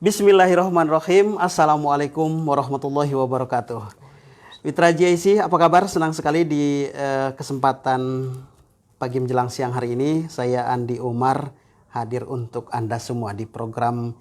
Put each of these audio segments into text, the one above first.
Bismillahirrahmanirrahim. Assalamualaikum warahmatullahi wabarakatuh. Mitra JIC, apa kabar? Senang sekali di kesempatan pagi menjelang siang hari ini. Saya Andi Umar hadir untuk Anda semua di program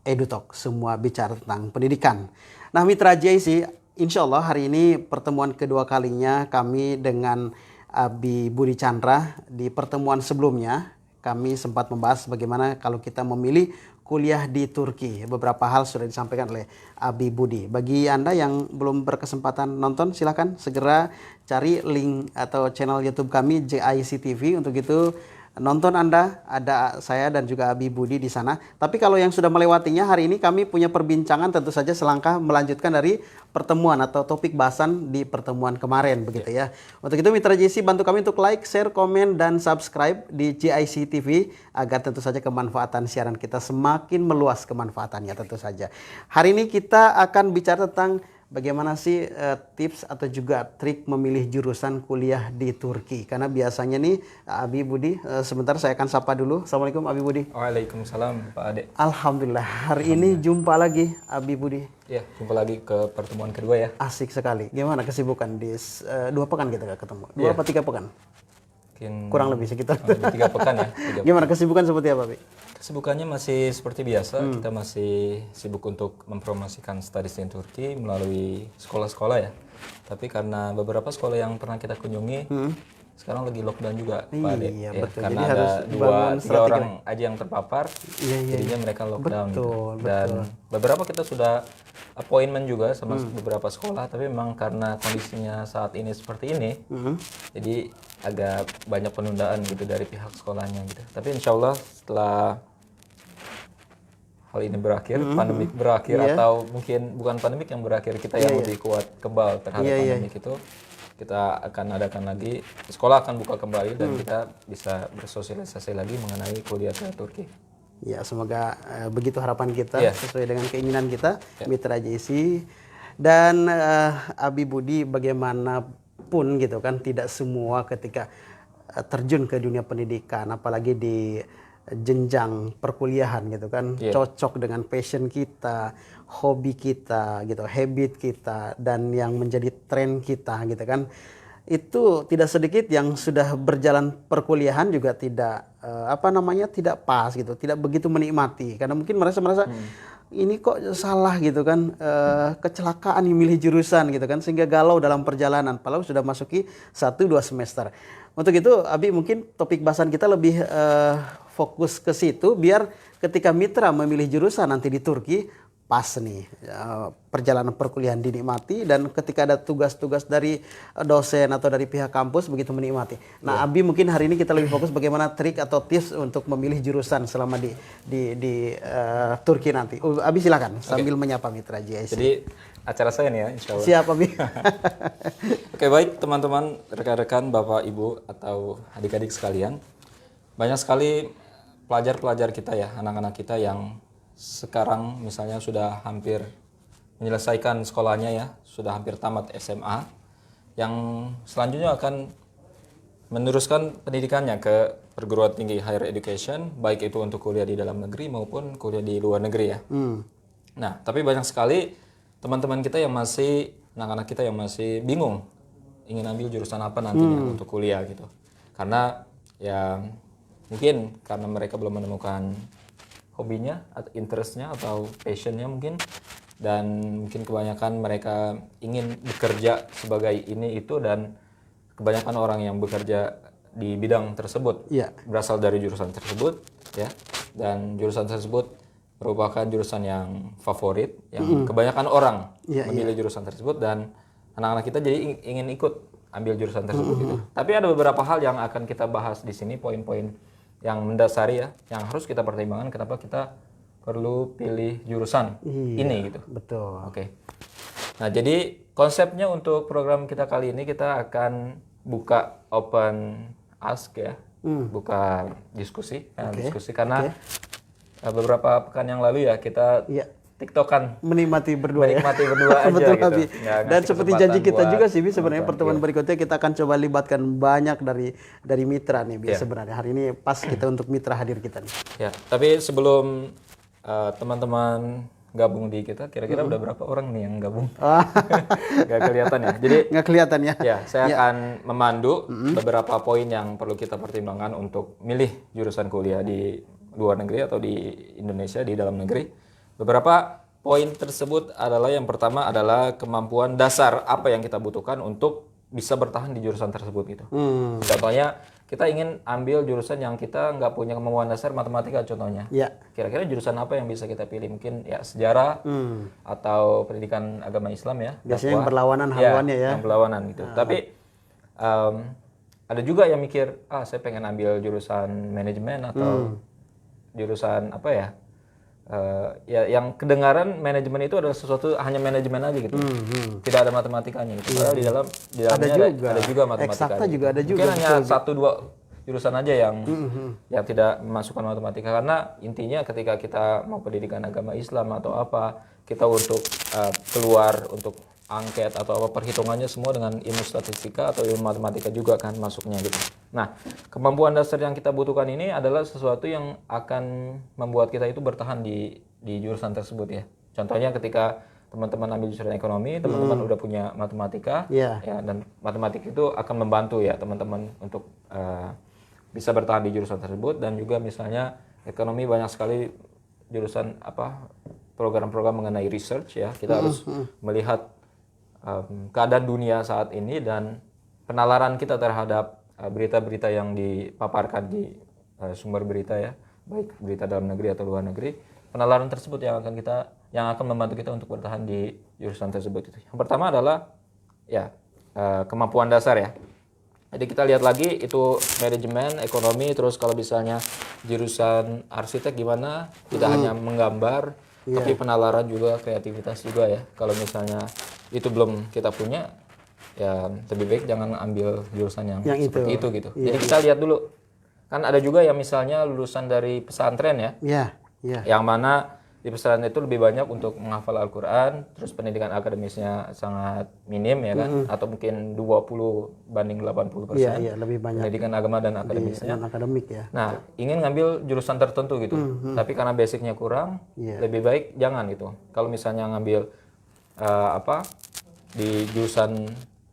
EduTalk, semua bicara tentang pendidikan. Nah, Mitra JIC, insya Allah hari ini pertemuan kedua kalinya kami dengan Abi Budi Chandra. Di pertemuan sebelumnya kami sempat membahas bagaimana kalau kita memilih kuliah di Turki. Beberapa hal sudah disampaikan oleh Abi Budi. Bagi Anda yang belum berkesempatan nonton, silakan segera cari link atau channel YouTube kami JIC TV. Untuk itu nonton Anda, ada saya dan juga Abi Budi di sana. Tapi kalau yang sudah melewatinya, hari ini kami punya perbincangan tentu saja selangkah melanjutkan dari pertemuan atau topik bahasan di pertemuan kemarin begitu ya. Untuk itu Mitra JIC bantu kami untuk like, share, komen dan subscribe di JIC TV agar tentu saja kemanfaatan siaran kita semakin meluas kemanfaatannya tentu saja. Hari ini kita akan bicara tentang bagaimana sih tips atau juga trik memilih jurusan kuliah di Turki? Karena biasanya nih Abi Budi, sebentar saya akan sapa dulu. Assalamualaikum Abi Budi. Waalaikumsalam Pak Ade. Alhamdulillah, hari ini jumpa lagi Abi Budi. Ya, jumpa lagi ke pertemuan kedua ya. Asik sekali. Gimana kesibukan di 2 pekan kita gak ketemu? 2 apa 3 pekan? Mungkin Kurang lebih sekitar. 3 pekan ya. Gimana kesibukan seperti apa, Abi? Kesibukannya masih seperti biasa. Kita masih sibuk untuk mempromosikan studies in Turki melalui sekolah-sekolah ya. Tapi karena beberapa sekolah yang pernah kita kunjungi sekarang lagi lockdown juga Pak Ade. Iya, Ya, betul. karena Jadi ada harus 2-3 orang aja yang terpapar. Iya. Jadinya mereka lockdown gitu. Betul, Dan beberapa kita sudah appointment juga sama beberapa sekolah, tapi memang karena kondisinya saat ini seperti ini, jadi agak banyak penundaan gitu dari pihak sekolahnya gitu. Tapi insya Allah setelah hal ini berakhir, pandemik berakhir atau mungkin bukan pandemik yang berakhir, kita yang lebih kuat kebal terhadap pandemik itu, kita akan adakan lagi, sekolah akan buka kembali dan kita bisa bersosialisasi lagi mengenai kuliah ke Turki. Ya, semoga begitu harapan kita sesuai dengan keinginan kita, Mitra JIC. Dan Abi Budi, bagaimanapun gitu kan, tidak semua ketika terjun ke dunia pendidikan, apalagi di jenjang perkuliahan gitu kan, cocok dengan passion kita, hobi kita gitu, habit kita, dan yang menjadi tren kita gitu kan. Itu tidak sedikit yang sudah berjalan perkuliahan juga tidak tidak pas gitu, tidak begitu menikmati karena mungkin merasa ini kok salah gitu kan, kecelakaan memilih jurusan gitu kan, sehingga galau dalam perjalanan padahal sudah masuki 1-2 semester. Untuk itu Abi mungkin topik bahasan kita lebih fokus ke situ biar ketika Mitra memilih jurusan nanti di Turki pas nih perjalanan perkuliahan dinikmati, dan ketika ada tugas-tugas dari dosen atau dari pihak kampus begitu menikmati. Nah, Abi mungkin hari ini kita lebih fokus bagaimana trik atau tips untuk memilih jurusan selama di Turki nanti. Abi silakan sambil menyapa Mitra JIC. Jadi acara saya nih ya, insya Allah. Siap Abi. Oke, baik teman-teman, rekan-rekan, Bapak, Ibu, atau adik-adik sekalian. Banyak sekali pelajar-pelajar kita ya, anak-anak kita yang sekarang misalnya sudah hampir menyelesaikan sekolahnya ya, sudah hampir tamat SMA, yang selanjutnya akan meneruskan pendidikannya ke perguruan tinggi higher education, baik itu untuk kuliah di dalam negeri maupun kuliah di luar negeri ya. Nah, tapi banyak sekali teman-teman kita yang masih, anak-anak kita yang masih bingung ingin ambil jurusan apa nantinya untuk kuliah gitu. Karena ya mungkin karena mereka belum menemukan hobinya, interestnya atau passionnya mungkin, dan mungkin kebanyakan mereka ingin bekerja sebagai ini itu, dan kebanyakan orang yang bekerja di bidang tersebut berasal dari jurusan tersebut ya, dan jurusan tersebut merupakan jurusan yang favorit yang kebanyakan orang memilih jurusan tersebut, dan anak-anak kita jadi ingin ikut ambil jurusan tersebut gitu. Tapi ada beberapa hal yang akan kita bahas di sini, poin-poin yang mendasari ya, yang harus kita pertimbangkan kenapa kita perlu pilih jurusan ini gitu. Betul. Oke. Nah, jadi konsepnya untuk program kita kali ini, kita akan buka open ask ya, buka diskusi, karena beberapa pekan yang lalu ya kita tiktokan menikmati berdua aja betul, gitu. Dan seperti janji kita juga sih, sebenarnya pertemuan berikutnya kita akan coba libatkan banyak dari mitra nih sebenarnya. Hari ini pas kita untuk mitra hadir kita nih. Ya, tapi sebelum teman-teman gabung di kita, kira-kira udah berapa orang nih yang gabung? Nggak kelihatan ya. Jadi Nggak kelihatan ya. ya, saya akan memandu beberapa poin yang perlu kita pertimbangkan untuk milih jurusan kuliah di luar negeri atau di Indonesia, di dalam negeri. Beberapa poin tersebut adalah yang pertama adalah kemampuan dasar apa yang kita butuhkan untuk bisa bertahan di jurusan tersebut gitu. Contohnya kita ingin ambil jurusan yang kita nggak punya kemampuan dasar matematika contohnya. Ya. Kira-kira jurusan apa yang bisa kita pilih? Mungkin ya sejarah atau pendidikan agama Islam ya. Biasanya yang dakwah. berlawanan haluannya ya. Yang berlawanan gitu. Tapi ada juga yang mikir, saya pengen ambil jurusan manajemen atau jurusan apa ya? Ya yang kedengaran manajemen itu adalah sesuatu hanya manajemen aja gitu. Tidak ada matematikanya gitu. Padahal di dalamnya ada juga matematika. Eksakta gitu. juga ada juga. Mungkin hanya 1-2 jurusan aja yang tidak memasukkan matematika, karena intinya ketika kita mau pendidikan agama Islam atau apa, kita untuk keluar untuk angket atau apa, perhitungannya semua dengan ilmu statistika atau ilmu matematika juga kan masuknya gitu. Nah, kemampuan dasar yang kita butuhkan ini adalah sesuatu yang akan membuat kita itu bertahan di jurusan tersebut ya. Contohnya ketika teman-teman ambil jurusan ekonomi, teman-teman udah punya matematika, ya, dan matematik itu akan membantu ya teman-teman untuk bisa bertahan di jurusan tersebut. Dan juga misalnya ekonomi banyak sekali jurusan program-program mengenai research ya. Kita harus melihat keadaan dunia saat ini dan penalaran kita terhadap berita-berita yang dipaparkan di sumber berita ya, baik berita dalam negeri atau luar negeri. Penalaran tersebut yang akan membantu kita untuk bertahan di jurusan tersebut itu. Yang pertama adalah ya kemampuan dasar ya. Jadi kita lihat lagi itu manajemen, ekonomi, terus kalau misalnya jurusan arsitek gimana? Tidak hanya menggambar, tapi penalaran juga, kreativitas juga ya. Kalau misalnya itu belum kita punya, ya lebih baik jangan ambil jurusan yang seperti itu gitu. Jadi kita lihat dulu. Kan ada juga yang misalnya lulusan dari pesantren ya. Yang mana di pesantren itu lebih banyak untuk menghafal Al-Quran, terus pendidikan akademisnya sangat minim ya kan, atau mungkin 20/80%. Lebih banyak pendidikan agama dan akademisnya. akademik ya. Nah, ingin ngambil jurusan tertentu gitu. Tapi karena basicnya kurang, lebih baik jangan gitu. Kalau misalnya ngambil di jurusan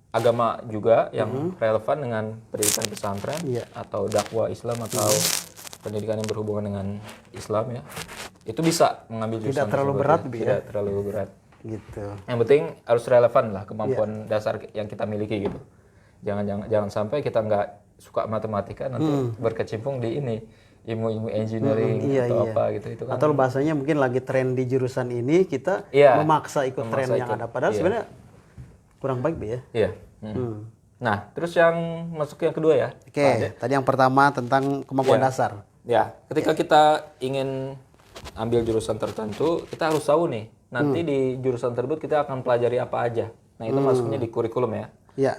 agama juga yang relevan dengan pendidikan pesantren atau dakwah Islam atau pendidikan yang berhubungan dengan Islam ya, itu bisa mengambil jurusan tidak terlalu tersebut, berat ya. Tidak terlalu berat gitu. Yang penting harus relevan lah kemampuan dasar yang kita miliki gitu. Jangan sampai kita nggak suka matematika nanti berkecimpung di ini ilmu engineering atau apa gitu itu kan. Atau bahasanya mungkin lagi tren di jurusan ini, kita memaksa ikut tren yang ada, padahal sebenarnya kurang baik ya. Iya. Nah, terus yang masuk yang kedua ya. Oke, tadi yang pertama tentang kemampuan dasar. Ya, ketika kita ingin ambil jurusan tertentu, kita harus tahu nih, nanti di jurusan tersebut kita akan pelajari apa aja. Nah, itu masuknya di kurikulum ya.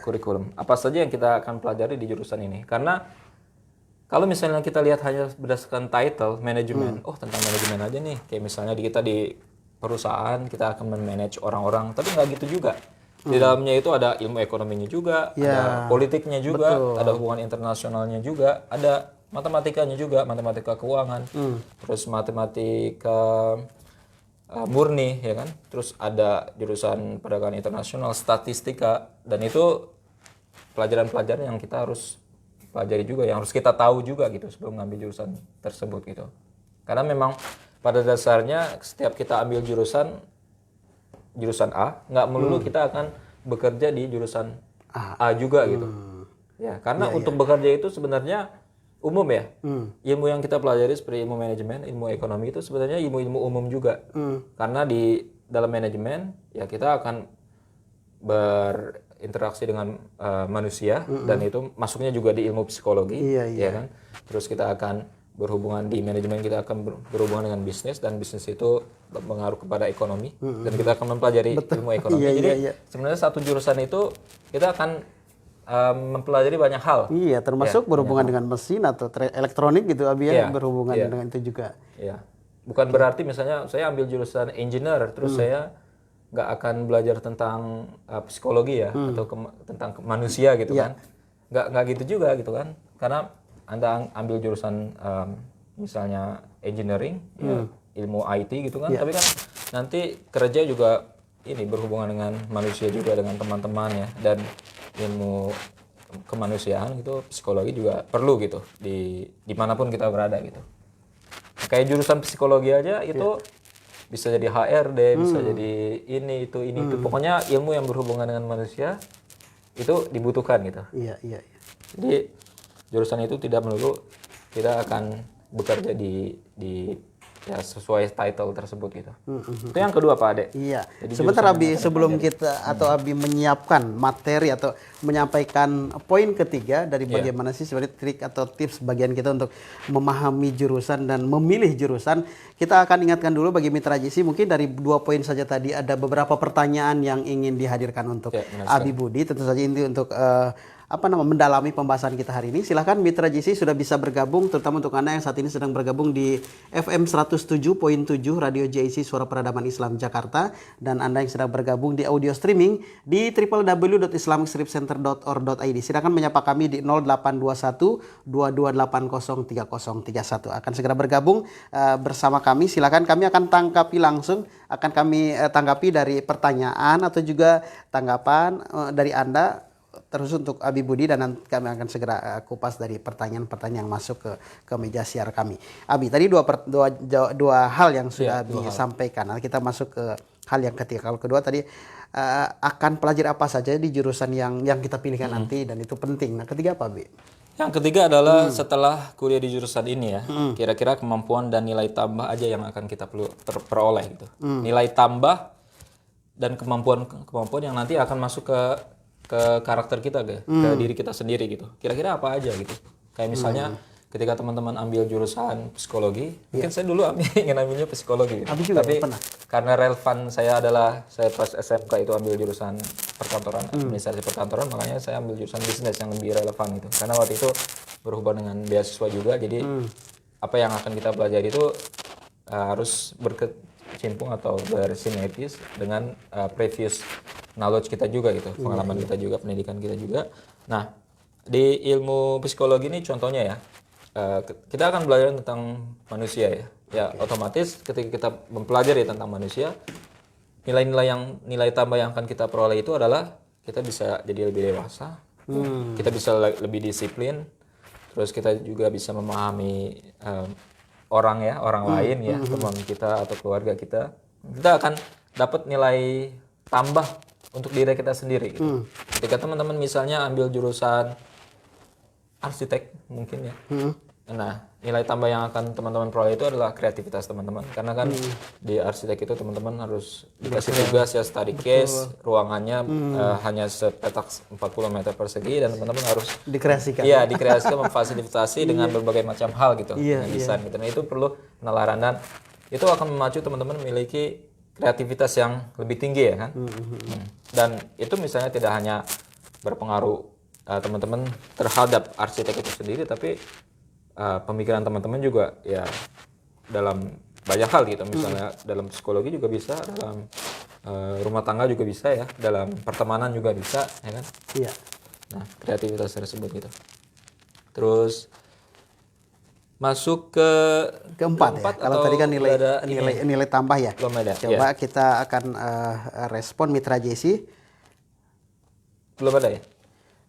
Kurikulum. Apa saja yang kita akan pelajari di jurusan ini. Karena kalau misalnya kita lihat hanya berdasarkan title, manajemen, tentang manajemen aja nih. Kayak misalnya kita di perusahaan, kita akan memanage orang-orang, tapi nggak gitu juga. Di dalamnya itu ada ilmu ekonominya juga, ada politiknya juga, ada hubungan internasionalnya juga, ada matematikanya juga, matematika keuangan, terus matematika murni ya kan, terus ada jurusan perdagangan internasional, statistika, dan itu pelajaran-pelajaran yang kita harus pelajari juga, yang harus kita tahu juga gitu sebelum ngambil jurusan tersebut gitu. Karena memang pada dasarnya setiap kita ambil jurusan A, nggak melulu kita akan bekerja di jurusan A juga gitu. Ya, karena untuk bekerja itu sebenarnya umum ya. Ilmu yang kita pelajari seperti ilmu manajemen, ilmu ekonomi itu sebenarnya ilmu-ilmu umum juga. Karena di dalam manajemen ya kita akan berinteraksi dengan manusia dan itu masuknya juga di ilmu psikologi, ya kan. Terus kita akan berhubungan di manajemen, kita akan berhubungan dengan bisnis, dan bisnis itu mengaruh kepada ekonomi, dan kita akan mempelajari ilmu ekonomi. Jadi sebenarnya satu jurusan itu kita akan mempelajari banyak hal. Iya, termasuk berhubungan dengan mesin atau elektronik gitu, Abi ya, berhubungan dengan itu juga. Iya. Bukan berarti misalnya saya ambil jurusan engineer, terus saya nggak akan belajar tentang psikologi ya, atau tentang manusia gitu kan. Nggak gitu juga gitu kan. Karena Anda ambil jurusan misalnya engineering, ilmu IT gitu kan, tapi kan nanti kerja juga ini berhubungan dengan manusia juga, dengan teman-teman ya, dan ilmu kemanusiaan gitu, psikologi juga perlu gitu dimanapun kita berada gitu. Kayak jurusan psikologi aja itu bisa jadi HRD, bisa jadi ini itu. Pokoknya ilmu yang berhubungan dengan manusia itu dibutuhkan gitu. Iya. Jadi jurusan itu tidak melulu kita akan bekerja di ya sesuai title tersebut gitu. Itu yang kedua Pak Ade. Iya. Jadi Sebentar jurusan Abi, yang akan sebelum dipelajari. kita atau Abi menyiapkan materi atau menyampaikan poin ketiga dari bagaimana sih sebenarnya trik atau tips bagian kita untuk memahami jurusan dan memilih jurusan, kita akan ingatkan dulu bagi mitra JC, mungkin dari 2 poin saja tadi ada beberapa pertanyaan yang ingin dihadirkan untuk Ya, benar Abi Budi, tentu saja ini untuk mendalami pembahasan kita hari ini. Silahkan mitra JC sudah bisa bergabung, terutama untuk Anda yang saat ini sedang bergabung di FM 107.7 Radio JC Suara Peradaban Islam Jakarta, dan Anda yang sedang bergabung di audio streaming di www.islamicstripcenter.or.id. Silakan menyapa kami di 0821 2280 3031. Akan segera bergabung bersama kami. Silakan, kami akan tanggapi langsung, akan kami tanggapi dari pertanyaan atau juga tanggapan dari Anda, terus untuk Abi Budi, dan nanti kami akan segera kupas dari pertanyaan-pertanyaan yang masuk ke meja siar kami. Abi, tadi dua hal yang sudah Abi sampaikan. Nah, kita masuk ke hal yang ketiga. Kalau kedua tadi akan pelajari apa saja di jurusan yang kita pilihkan nanti, dan itu penting. Nah, ketiga apa, Abi? Yang ketiga adalah setelah kuliah di jurusan ini ya, kira-kira kemampuan dan nilai tambah aja yang akan kita perlu peroleh gitu. Nilai tambah dan kemampuan yang nanti akan masuk ke karakter kita ke diri kita sendiri gitu. Kira-kira apa aja gitu. Kayak misalnya ketika teman-teman ambil jurusan psikologi, mungkin saya dulu ingin ambilnya psikologi gitu. Tapi karena relevan saya pas SMK itu ambil jurusan perkantoran, administrasi perkantoran, makanya saya ambil jurusan bisnis yang lebih relevan gitu. Karena waktu itu berhubungan dengan beasiswa juga, jadi apa yang akan kita pelajari itu harus berkecimpung atau bersinergis dengan previous knowledge kita juga gitu, pengalaman kita juga, pendidikan kita juga. Nah, di ilmu psikologi ini contohnya ya, kita akan belajar tentang manusia ya. Ya, otomatis ketika kita mempelajari tentang manusia, nilai tambah yang akan kita peroleh itu adalah kita bisa jadi lebih dewasa, kita bisa lebih disiplin, terus kita juga bisa memahami orang lain ya, teman kita atau keluarga kita. Kita akan dapat nilai tambah untuk diri kita sendiri gitu. Ketika teman-teman misalnya ambil jurusan arsitek mungkin ya. Nah, nilai tambah yang akan teman-teman peroleh itu adalah kreativitas teman-teman. Karena kan di arsitek itu teman-teman harus dikasih tugas ya, study case, ruangannya hanya sepetak 40 meter persegi, dan teman-teman harus dikreasikan. Iya, dikreasikan, memfasilitasi dengan berbagai macam hal gitu, dengan desain gitu. Nah, itu perlu penalaran, dan itu akan memacu teman-teman memiliki kreativitas yang lebih tinggi ya kan. Dan itu misalnya tidak hanya berpengaruh teman-teman terhadap arsitek itu sendiri, tapi pemikiran teman-teman juga ya dalam banyak hal gitu. Misalnya dalam psikologi juga bisa, dalam rumah tangga juga bisa ya, dalam pertemanan juga bisa ya kan. Iya. Nah, kreativitas tersebut gitu. Terus masuk ke keempat ya. Kalau tadi kan nilai tambah ya. Belum ada. Coba kita akan respon mitra JC. Belum ada ya?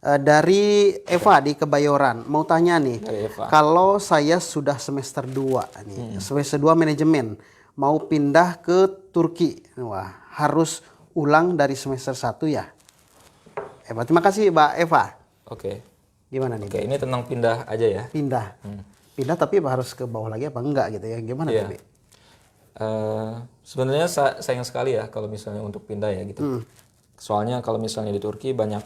Dari Eva di Kebayoran, mau tanya nih, kalau saya sudah semester 2 nih, semester 2 manajemen, mau pindah ke Turki, wah harus ulang dari semester 1 ya? Eva, terima kasih Mbak Eva. Oke. Gimana nih? Oke, ini tentang pindah aja ya. Pindah. Pindah tapi harus ke bawah lagi apa enggak gitu ya? Gimana Iya. Bi? Sebenarnya sayang sekali ya kalau misalnya untuk pindah ya gitu. Soalnya kalau misalnya di Turki banyak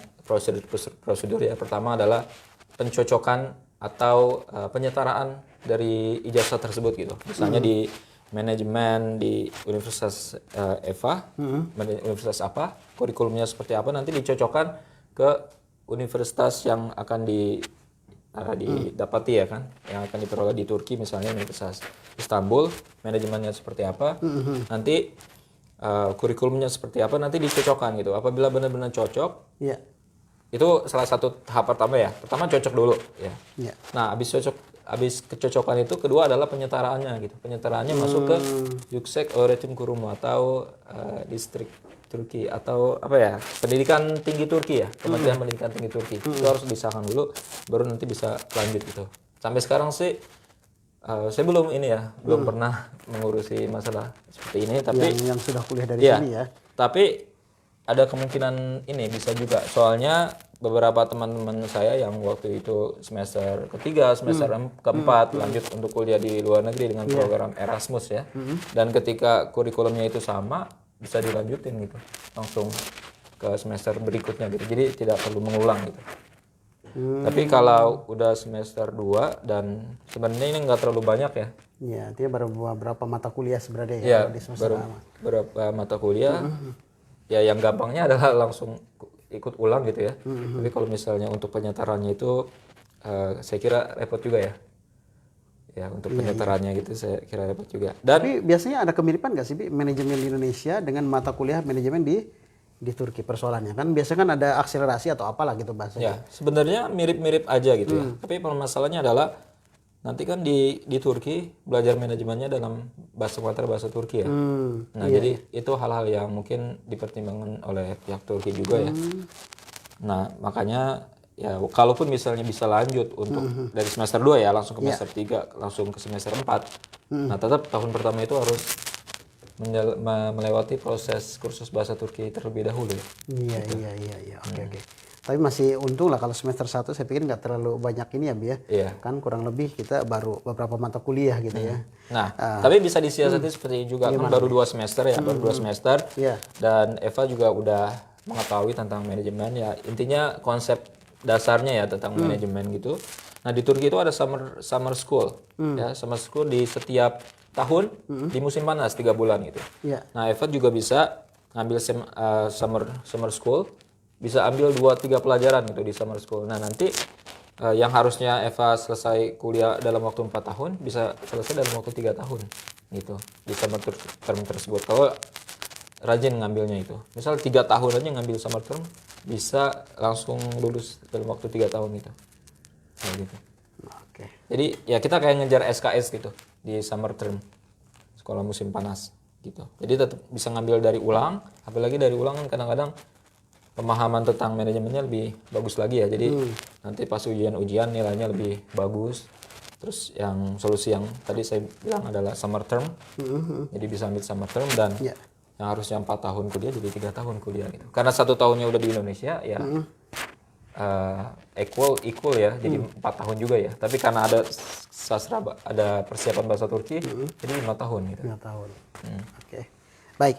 prosedur ya. Pertama adalah pencocokan atau penyetaraan dari ijazah tersebut gitu. Misalnya di manajemen di Universitas EVA, universitas apa, kurikulumnya seperti apa, nanti dicocokkan ke universitas yang akan didapati ya kan, yang akan diperoleh di Turki, misalnya Universitas Istanbul, manajemennya seperti apa, nanti kurikulumnya seperti apa, nanti dicocokkan gitu. Apabila benar-benar cocok, itu salah satu tahap pertama ya. Pertama cocok dulu ya. Nah, habis cocok habis kecocokan itu kedua adalah penyetaraannya gitu. Penyetaraannya masuk ke Yüksek Öğretim Kurumu atau distrik Turki atau apa ya? Pendidikan Tinggi Turki ya. Kementerian Pendidikan Tinggi Turki. Itu harus disahkan dulu baru nanti bisa lanjut gitu. Sampai sekarang sih saya belum belum pernah mengurusi masalah seperti ini tapi yang sudah kuliah dari ya, sini ya. tapi ada kemungkinan ini bisa juga. Soalnya beberapa teman-teman saya yang waktu itu semester ketiga, semester keempat lanjut untuk kuliah di luar negeri dengan program Erasmus ya. Dan ketika kurikulumnya itu sama, bisa dilanjutin gitu. Langsung ke semester berikutnya gitu. Jadi tidak perlu mengulang gitu. Tapi kalau udah semester 2 dan sebenarnya ini nggak terlalu banyak ya. Iya, artinya baru beberapa mata kuliah sebenarnya ya, Ya, kalau di semester baru pertama. beberapa mata kuliah. Ya yang gampangnya adalah langsung ikut ulang gitu ya. Tapi kalau misalnya untuk penyetarannya itu saya kira repot juga ya. Ya untuk penyetarannya gitu saya kira repot juga. Dan Tapi biasanya ada kemiripan nggak sih, Bi, manajemen di Indonesia dengan mata kuliah manajemen di Turki persoalannya? Kan biasanya kan ada akselerasi atau apalah gitu bahasanya. ya sebenarnya mirip-mirip aja gitu ya. Tapi permasalahannya adalah nanti kan di Turki belajar manajemennya dalam bahasa Turki ya. Nah jadi itu hal-hal yang mungkin dipertimbangkan oleh pihak Turki juga ya. Nah makanya ya kalaupun misalnya bisa lanjut untuk dari semester 2 ya langsung ke semester 3 langsung ke semester 4. Nah tetap tahun pertama itu harus melewati proses kursus bahasa Turki terlebih dahulu ya. Iya. Oke. Tapi masih untung lah kalau semester 1 saya pikir nggak terlalu banyak ini ya, Bi ya. Iya. Kan kurang lebih kita baru beberapa mata kuliah gitu ya. Nah, tapi bisa disiasati seperti juga kan baru 2 semester ya, baru 2 semester. Iya. Dan Eva juga udah mengetahui tentang manajemen ya. Intinya konsep dasarnya ya tentang manajemen gitu. Nah, di Turki itu ada summer school ya, summer school di setiap tahun di musim panas 3 bulan gitu. Iya. Nah, Eva juga bisa ngambil summer school, bisa ambil 2-3 pelajaran gitu di summer school. Nah, nanti yang harusnya Eva selesai kuliah dalam waktu 4 tahun bisa selesai dalam waktu 3 tahun gitu di summer term tersebut kalau rajin ngambilnya itu. Misal 3 tahun aja ngambil summer term bisa langsung lulus dalam waktu 3 tahun gitu. Nah, gitu. Oke. Jadi ya kita kayak ngejar SKS gitu di summer term sekolah musim panas gitu. Jadi tetap bisa ngambil dari ulang, apalagi dari ulang kan kadang-kadang pemahaman tentang manajemennya lebih bagus lagi ya. Jadi nanti pas ujian nilainya lebih bagus. Terus yang solusi yang tadi saya bilang adalah summer term. Jadi bisa ambil summer term dan yang harusnya 4 tahun kuliah jadi 3 tahun kuliah gitu. Karena 1 tahunnya udah di Indonesia ya equal ya. Jadi 4 tahun juga ya. Tapi karena ada ada persiapan bahasa Turki jadi 5 tahun gitu. 5 tahun. Oke. Baik.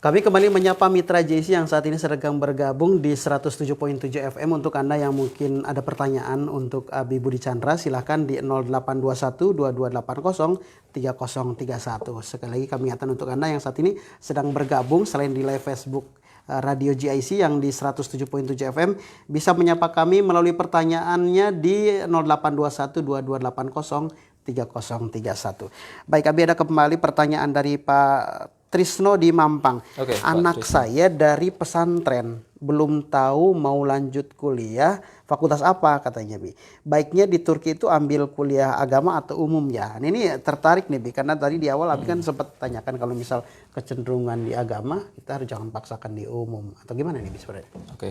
Kami kembali menyapa mitra JC yang saat ini sedang bergabung di 107.7 FM. Untuk Anda yang mungkin ada pertanyaan untuk Abi Budi Chandra, silahkan di 0821 2280 3031. Sekali lagi kami ingatkan untuk Anda yang saat ini sedang bergabung selain di live Facebook Radio GIC yang di 107.7 FM, bisa menyapa kami melalui pertanyaannya di 0821 2280 3031. Baik, Abi, ada kembali pertanyaan dari Pak Trisno di Mampang. Oke, Anak saya dari pesantren, belum tahu mau lanjut kuliah, fakultas apa katanya, Bi. Baiknya di Turki itu ambil kuliah agama atau umum ya. Nah, ini tertarik nih, Bi, karena tadi di awal Abi kan sempat tanyakan kalau misal kecenderungan di agama, kita harus jangan paksakan di umum. Atau gimana nih, Bi, sebenarnya? Oke.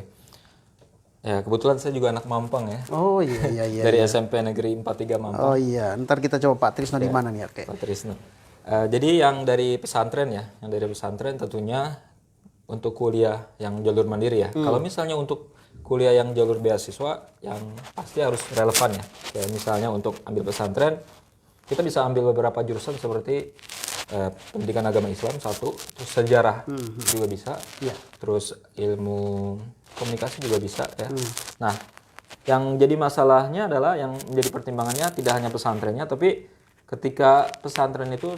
Ya, kebetulan saya juga anak Mampang ya. Oh iya. Dari SMP Negeri 43 Mampang. Oh iya, ntar kita coba Pak Trisno di mana nih? Oke. Pak Trisno. Jadi yang dari pesantren ya, yang dari pesantren tentunya untuk kuliah yang jalur mandiri ya. Kalau misalnya untuk kuliah yang jalur beasiswa, yang pasti harus relevan ya. Kayak misalnya untuk ambil pesantren, kita bisa ambil beberapa jurusan seperti pendidikan agama Islam satu, terus sejarah juga bisa, terus ilmu komunikasi juga bisa ya. Nah, yang jadi masalahnya adalah yang menjadi pertimbangannya tidak hanya pesantrennya, tapi ketika pesantren itu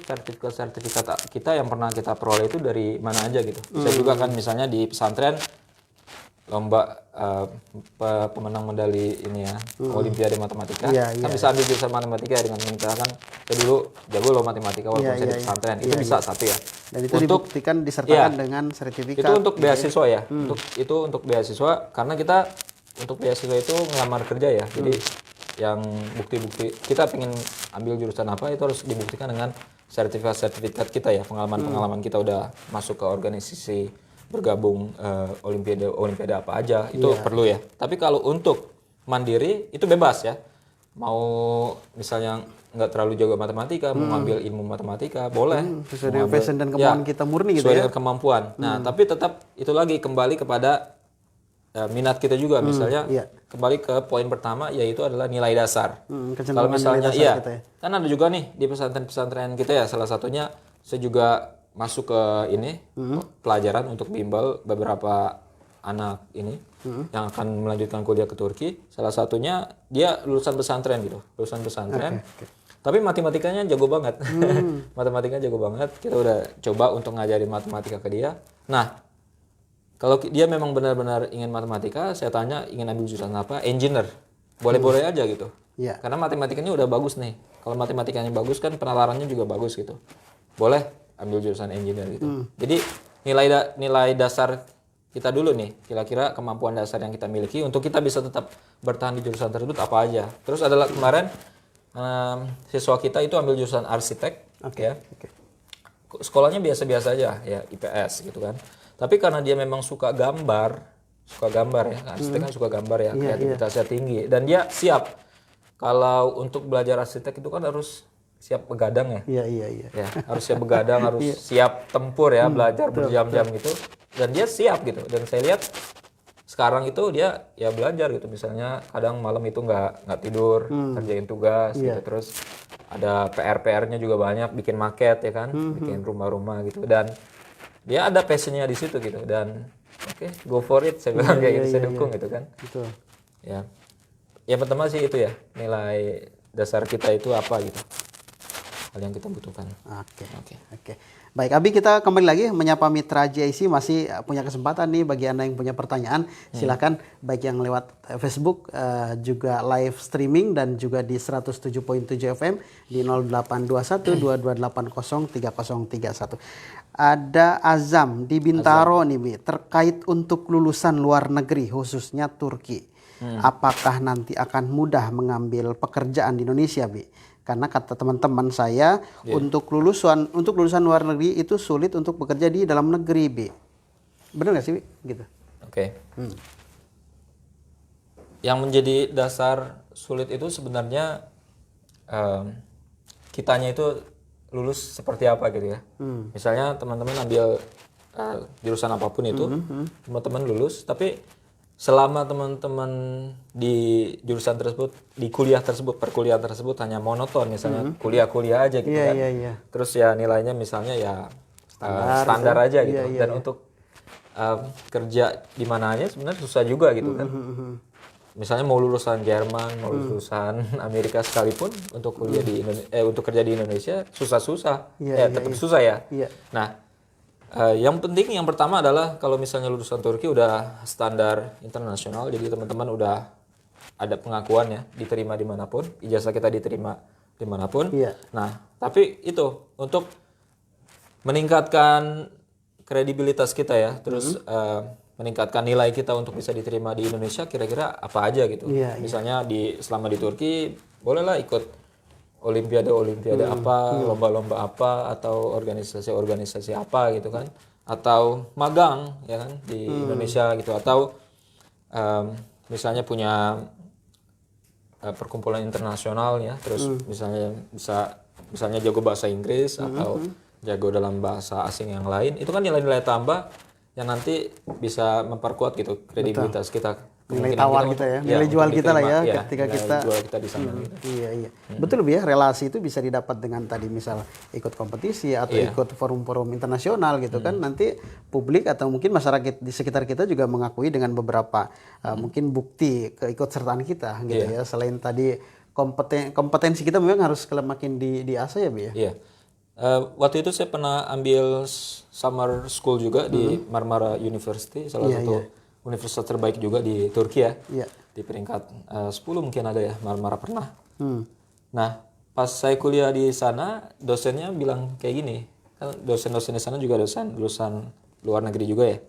sertifikat kita yang pernah kita peroleh itu dari mana aja gitu. Bisa juga kan misalnya di pesantren lomba pemenang medali ini ya, Olimpiade Matematika. Kan bisa ambil jurusan matematika dengan misalkan saya dulu jago loh matematika walaupun saya di pesantren. Itu bisa satu ya. Dan itu dibuktikan disertakan dengan sertifikat. Itu untuk beasiswa ya. Untuk beasiswa karena kita untuk beasiswa itu ngelamar kerja ya. Jadi yang bukti-bukti kita pengen ambil jurusan apa itu harus dibuktikan dengan sertifikat kita ya, pengalaman kita udah masuk ke organisasi, bergabung olimpiade apa aja itu perlu ya. Tapi kalau untuk mandiri itu bebas ya, mau misalnya nggak terlalu jago matematika, mau ngambil ilmu matematika boleh, sesuai dengan passion dan kemampuan kita murni gitu sesuai ya. dengan kemampuan. Nah tapi tetap itu lagi kembali kepada minat kita juga, misalnya kembali ke poin pertama yaitu adalah nilai dasar. Kalau misalnya nilai dasar kita ya. kan ada juga nih di pesantren-pesantren kita ya, salah satunya saya juga masuk ke ini pelajaran untuk bimbel beberapa anak ini yang akan melanjutkan kuliah ke Turki. Salah satunya dia lulusan pesantren gitu, lulusan pesantren. Tapi matematikanya jago banget. Matematikanya jago banget. Kita udah coba untuk ngajarin matematika ke dia. Nah, kalau dia memang benar-benar ingin matematika, saya tanya ingin ambil jurusan apa? Engineer. Boleh-boleh aja gitu. Iya. Karena matematikanya udah bagus nih. Kalau matematikanya bagus kan penalarannya juga bagus gitu. Boleh ambil jurusan engineer gitu. Jadi nilai dasar kita dulu nih, kira-kira kemampuan dasar yang kita miliki untuk kita bisa tetap bertahan di jurusan tersebut apa aja. Terus adalah kemarin siswa kita itu ambil jurusan arsitek, ya. Sekolahnya biasa-biasa aja ya, IPS gitu kan. Tapi karena dia memang suka gambar ya, arsitek kan suka gambar ya, kreativitasnya tinggi dan dia siap. Kalau untuk belajar arsitek itu kan harus siap begadang ya. Iya. Ya, harus siap begadang, harus siap tempur ya, belajar berjam-jam gitu. Dan dia siap gitu. Dan saya lihat sekarang itu dia ya belajar gitu. Misalnya kadang malam itu nggak tidur, kerjain tugas gitu. Terus ada PR-nya juga banyak, bikin maket ya kan, bikin rumah-rumah gitu. Dan dia ada passionnya di situ gitu. Dan oke, go for it, saya bilang kayak gitu, saya dukung gitu kan. Betul. Ya, yang pertama sih itu ya, nilai dasar kita itu apa gitu, hal yang kita butuhkan. Oke. Baik, Abi, kita kembali lagi menyapa mitra JIC, masih punya kesempatan nih bagi Anda yang punya pertanyaan. Silakan baik yang lewat Facebook, juga live streaming dan juga di 107.7 FM di 082122803031. Ada Azam di Bintaro nih, Bi, terkait untuk lulusan luar negeri khususnya Turki. Apakah nanti akan mudah mengambil pekerjaan di Indonesia, Bi? Karena kata teman-teman saya untuk lulusan luar negeri itu sulit untuk bekerja di dalam negeri, Bi. Benar nggak sih, Bi? Gitu. Oke. Yang menjadi dasar sulit itu sebenarnya kitanya itu lulus seperti apa gitu ya. Misalnya teman-teman ambil jurusan apapun itu, teman-teman lulus, tapi selama teman-teman di jurusan tersebut, di kuliah tersebut, perkuliahan tersebut hanya monoton, misalnya kuliah-kuliah aja gitu kan. Terus ya nilainya misalnya ya standar aja gitu. Dan untuk kerja di mana aja sebenarnya susah juga gitu kan. Misalnya mau lulusan Jerman, mau lulusan Amerika sekalipun untuk kuliah di untuk kerja di Indonesia susah-susah. Tetap susah ya. Nah, yang penting yang pertama adalah kalau misalnya lulusan Turki udah standar internasional, jadi teman-teman udah ada pengakuan ya, diterima dimanapun, ijazah kita diterima dimanapun. Nah, tapi itu untuk meningkatkan kredibilitas kita ya, terus meningkatkan nilai kita untuk bisa diterima di Indonesia, kira-kira apa aja gitu. Misalnya selama di Turki bolehlah ikut olimpiade apa, lomba-lomba apa, atau organisasi-organisasi apa gitu kan, atau magang ya kan di Indonesia gitu, atau misalnya punya perkumpulan internasional ya, terus misalnya jago bahasa Inggris atau jago dalam bahasa asing yang lain, itu kan nilai-nilai tambah yang nanti bisa memperkuat gitu kredibilitas kita. Nilai tawar kita ya, nilai jual kita lah ya, ketika kita jual kita di sana gitu. Iya. Betul, ya, relasi itu bisa didapat dengan tadi misal ikut kompetisi atau ikut forum-forum internasional gitu kan. Nanti publik atau mungkin masyarakat di sekitar kita juga mengakui dengan beberapa mungkin bukti keikutsertaan kita gitu ya. Selain tadi kompetensi kita memang harus makin diasah ya, Bi ya. Iya. Waktu itu saya pernah ambil summer school juga di Marmara University, salah satu universitas terbaik juga di Turki ya. Di peringkat 10 mungkin ada ya, Marmara pernah. Nah, pas saya kuliah di sana, dosennya bilang kayak gini. Kan dosen-dosen di sana juga lulusan luar negeri juga ya.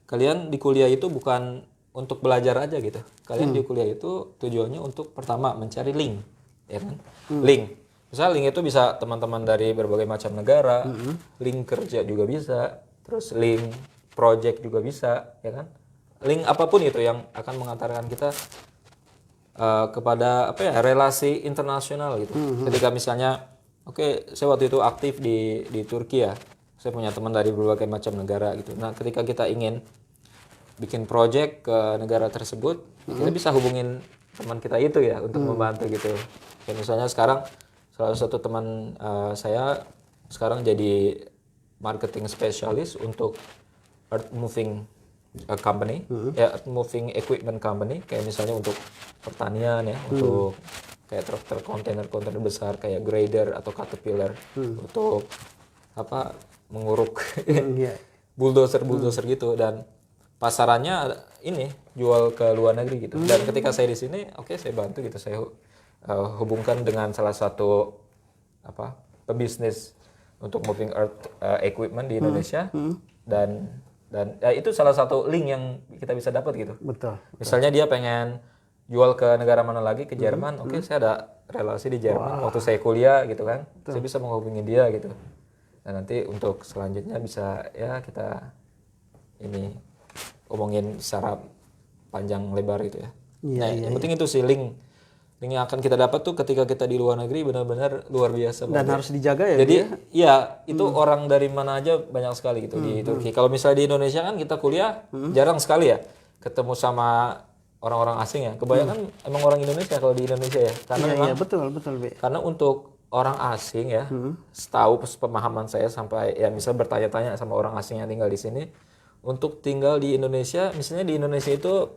Kalian di kuliah itu bukan untuk belajar aja gitu. Kalian di kuliah itu tujuannya untuk pertama mencari link, ya kan? Link. Misal link itu bisa teman-teman dari berbagai macam negara, link kerja juga bisa, terus link project juga bisa, ya kan? Link apapun itu yang akan mengantarkan kita kepada apa ya, relasi internasional gitu. Ketika misalnya saya waktu itu aktif di Turki ya. Saya punya teman dari berbagai macam negara gitu. Nah, ketika kita ingin bikin project ke negara tersebut, kita bisa hubungin teman kita itu ya untuk membantu gitu. Kayak misalnya sekarang salah satu teman saya sekarang jadi marketing spesialis untuk earth moving company, ya earth moving equipment company, kayak misalnya untuk pertanian ya, untuk kayak truk kontainer besar kayak grader atau caterpillar, untuk apa menguruk bulldozer gitu, dan pasarannya ini jual ke luar negeri gitu. Dan ketika saya di sini, saya bantu gitu, saya hubungkan dengan salah satu pebisnis untuk moving earth equipment di Indonesia, dan ya itu salah satu link yang kita bisa dapat gitu. Betul. Misalnya dia pengen jual ke negara mana lagi, ke Jerman, saya ada relasi di Jerman waktu saya kuliah gitu kan, saya bisa menghubungi dia gitu. Dan nanti untuk selanjutnya bisa ya kita ini omongin secara panjang lebar gitu ya. Yang penting itu sih link yang akan kita dapat tuh ketika kita di luar negeri benar-benar luar biasa. Dan harus dijaga ya. Jadi itu orang dari mana aja banyak sekali gitu di Turki. Kalau misalnya di Indonesia kan kita kuliah jarang sekali ya ketemu sama orang-orang asing ya. Kebanyakan emang orang Indonesia kalau di Indonesia ya. Karena memang betul. karena untuk orang asing ya, setahu pemahaman saya sampai ya misal bertanya-tanya sama orang asing yang tinggal di sini, untuk tinggal di Indonesia, misalnya di Indonesia itu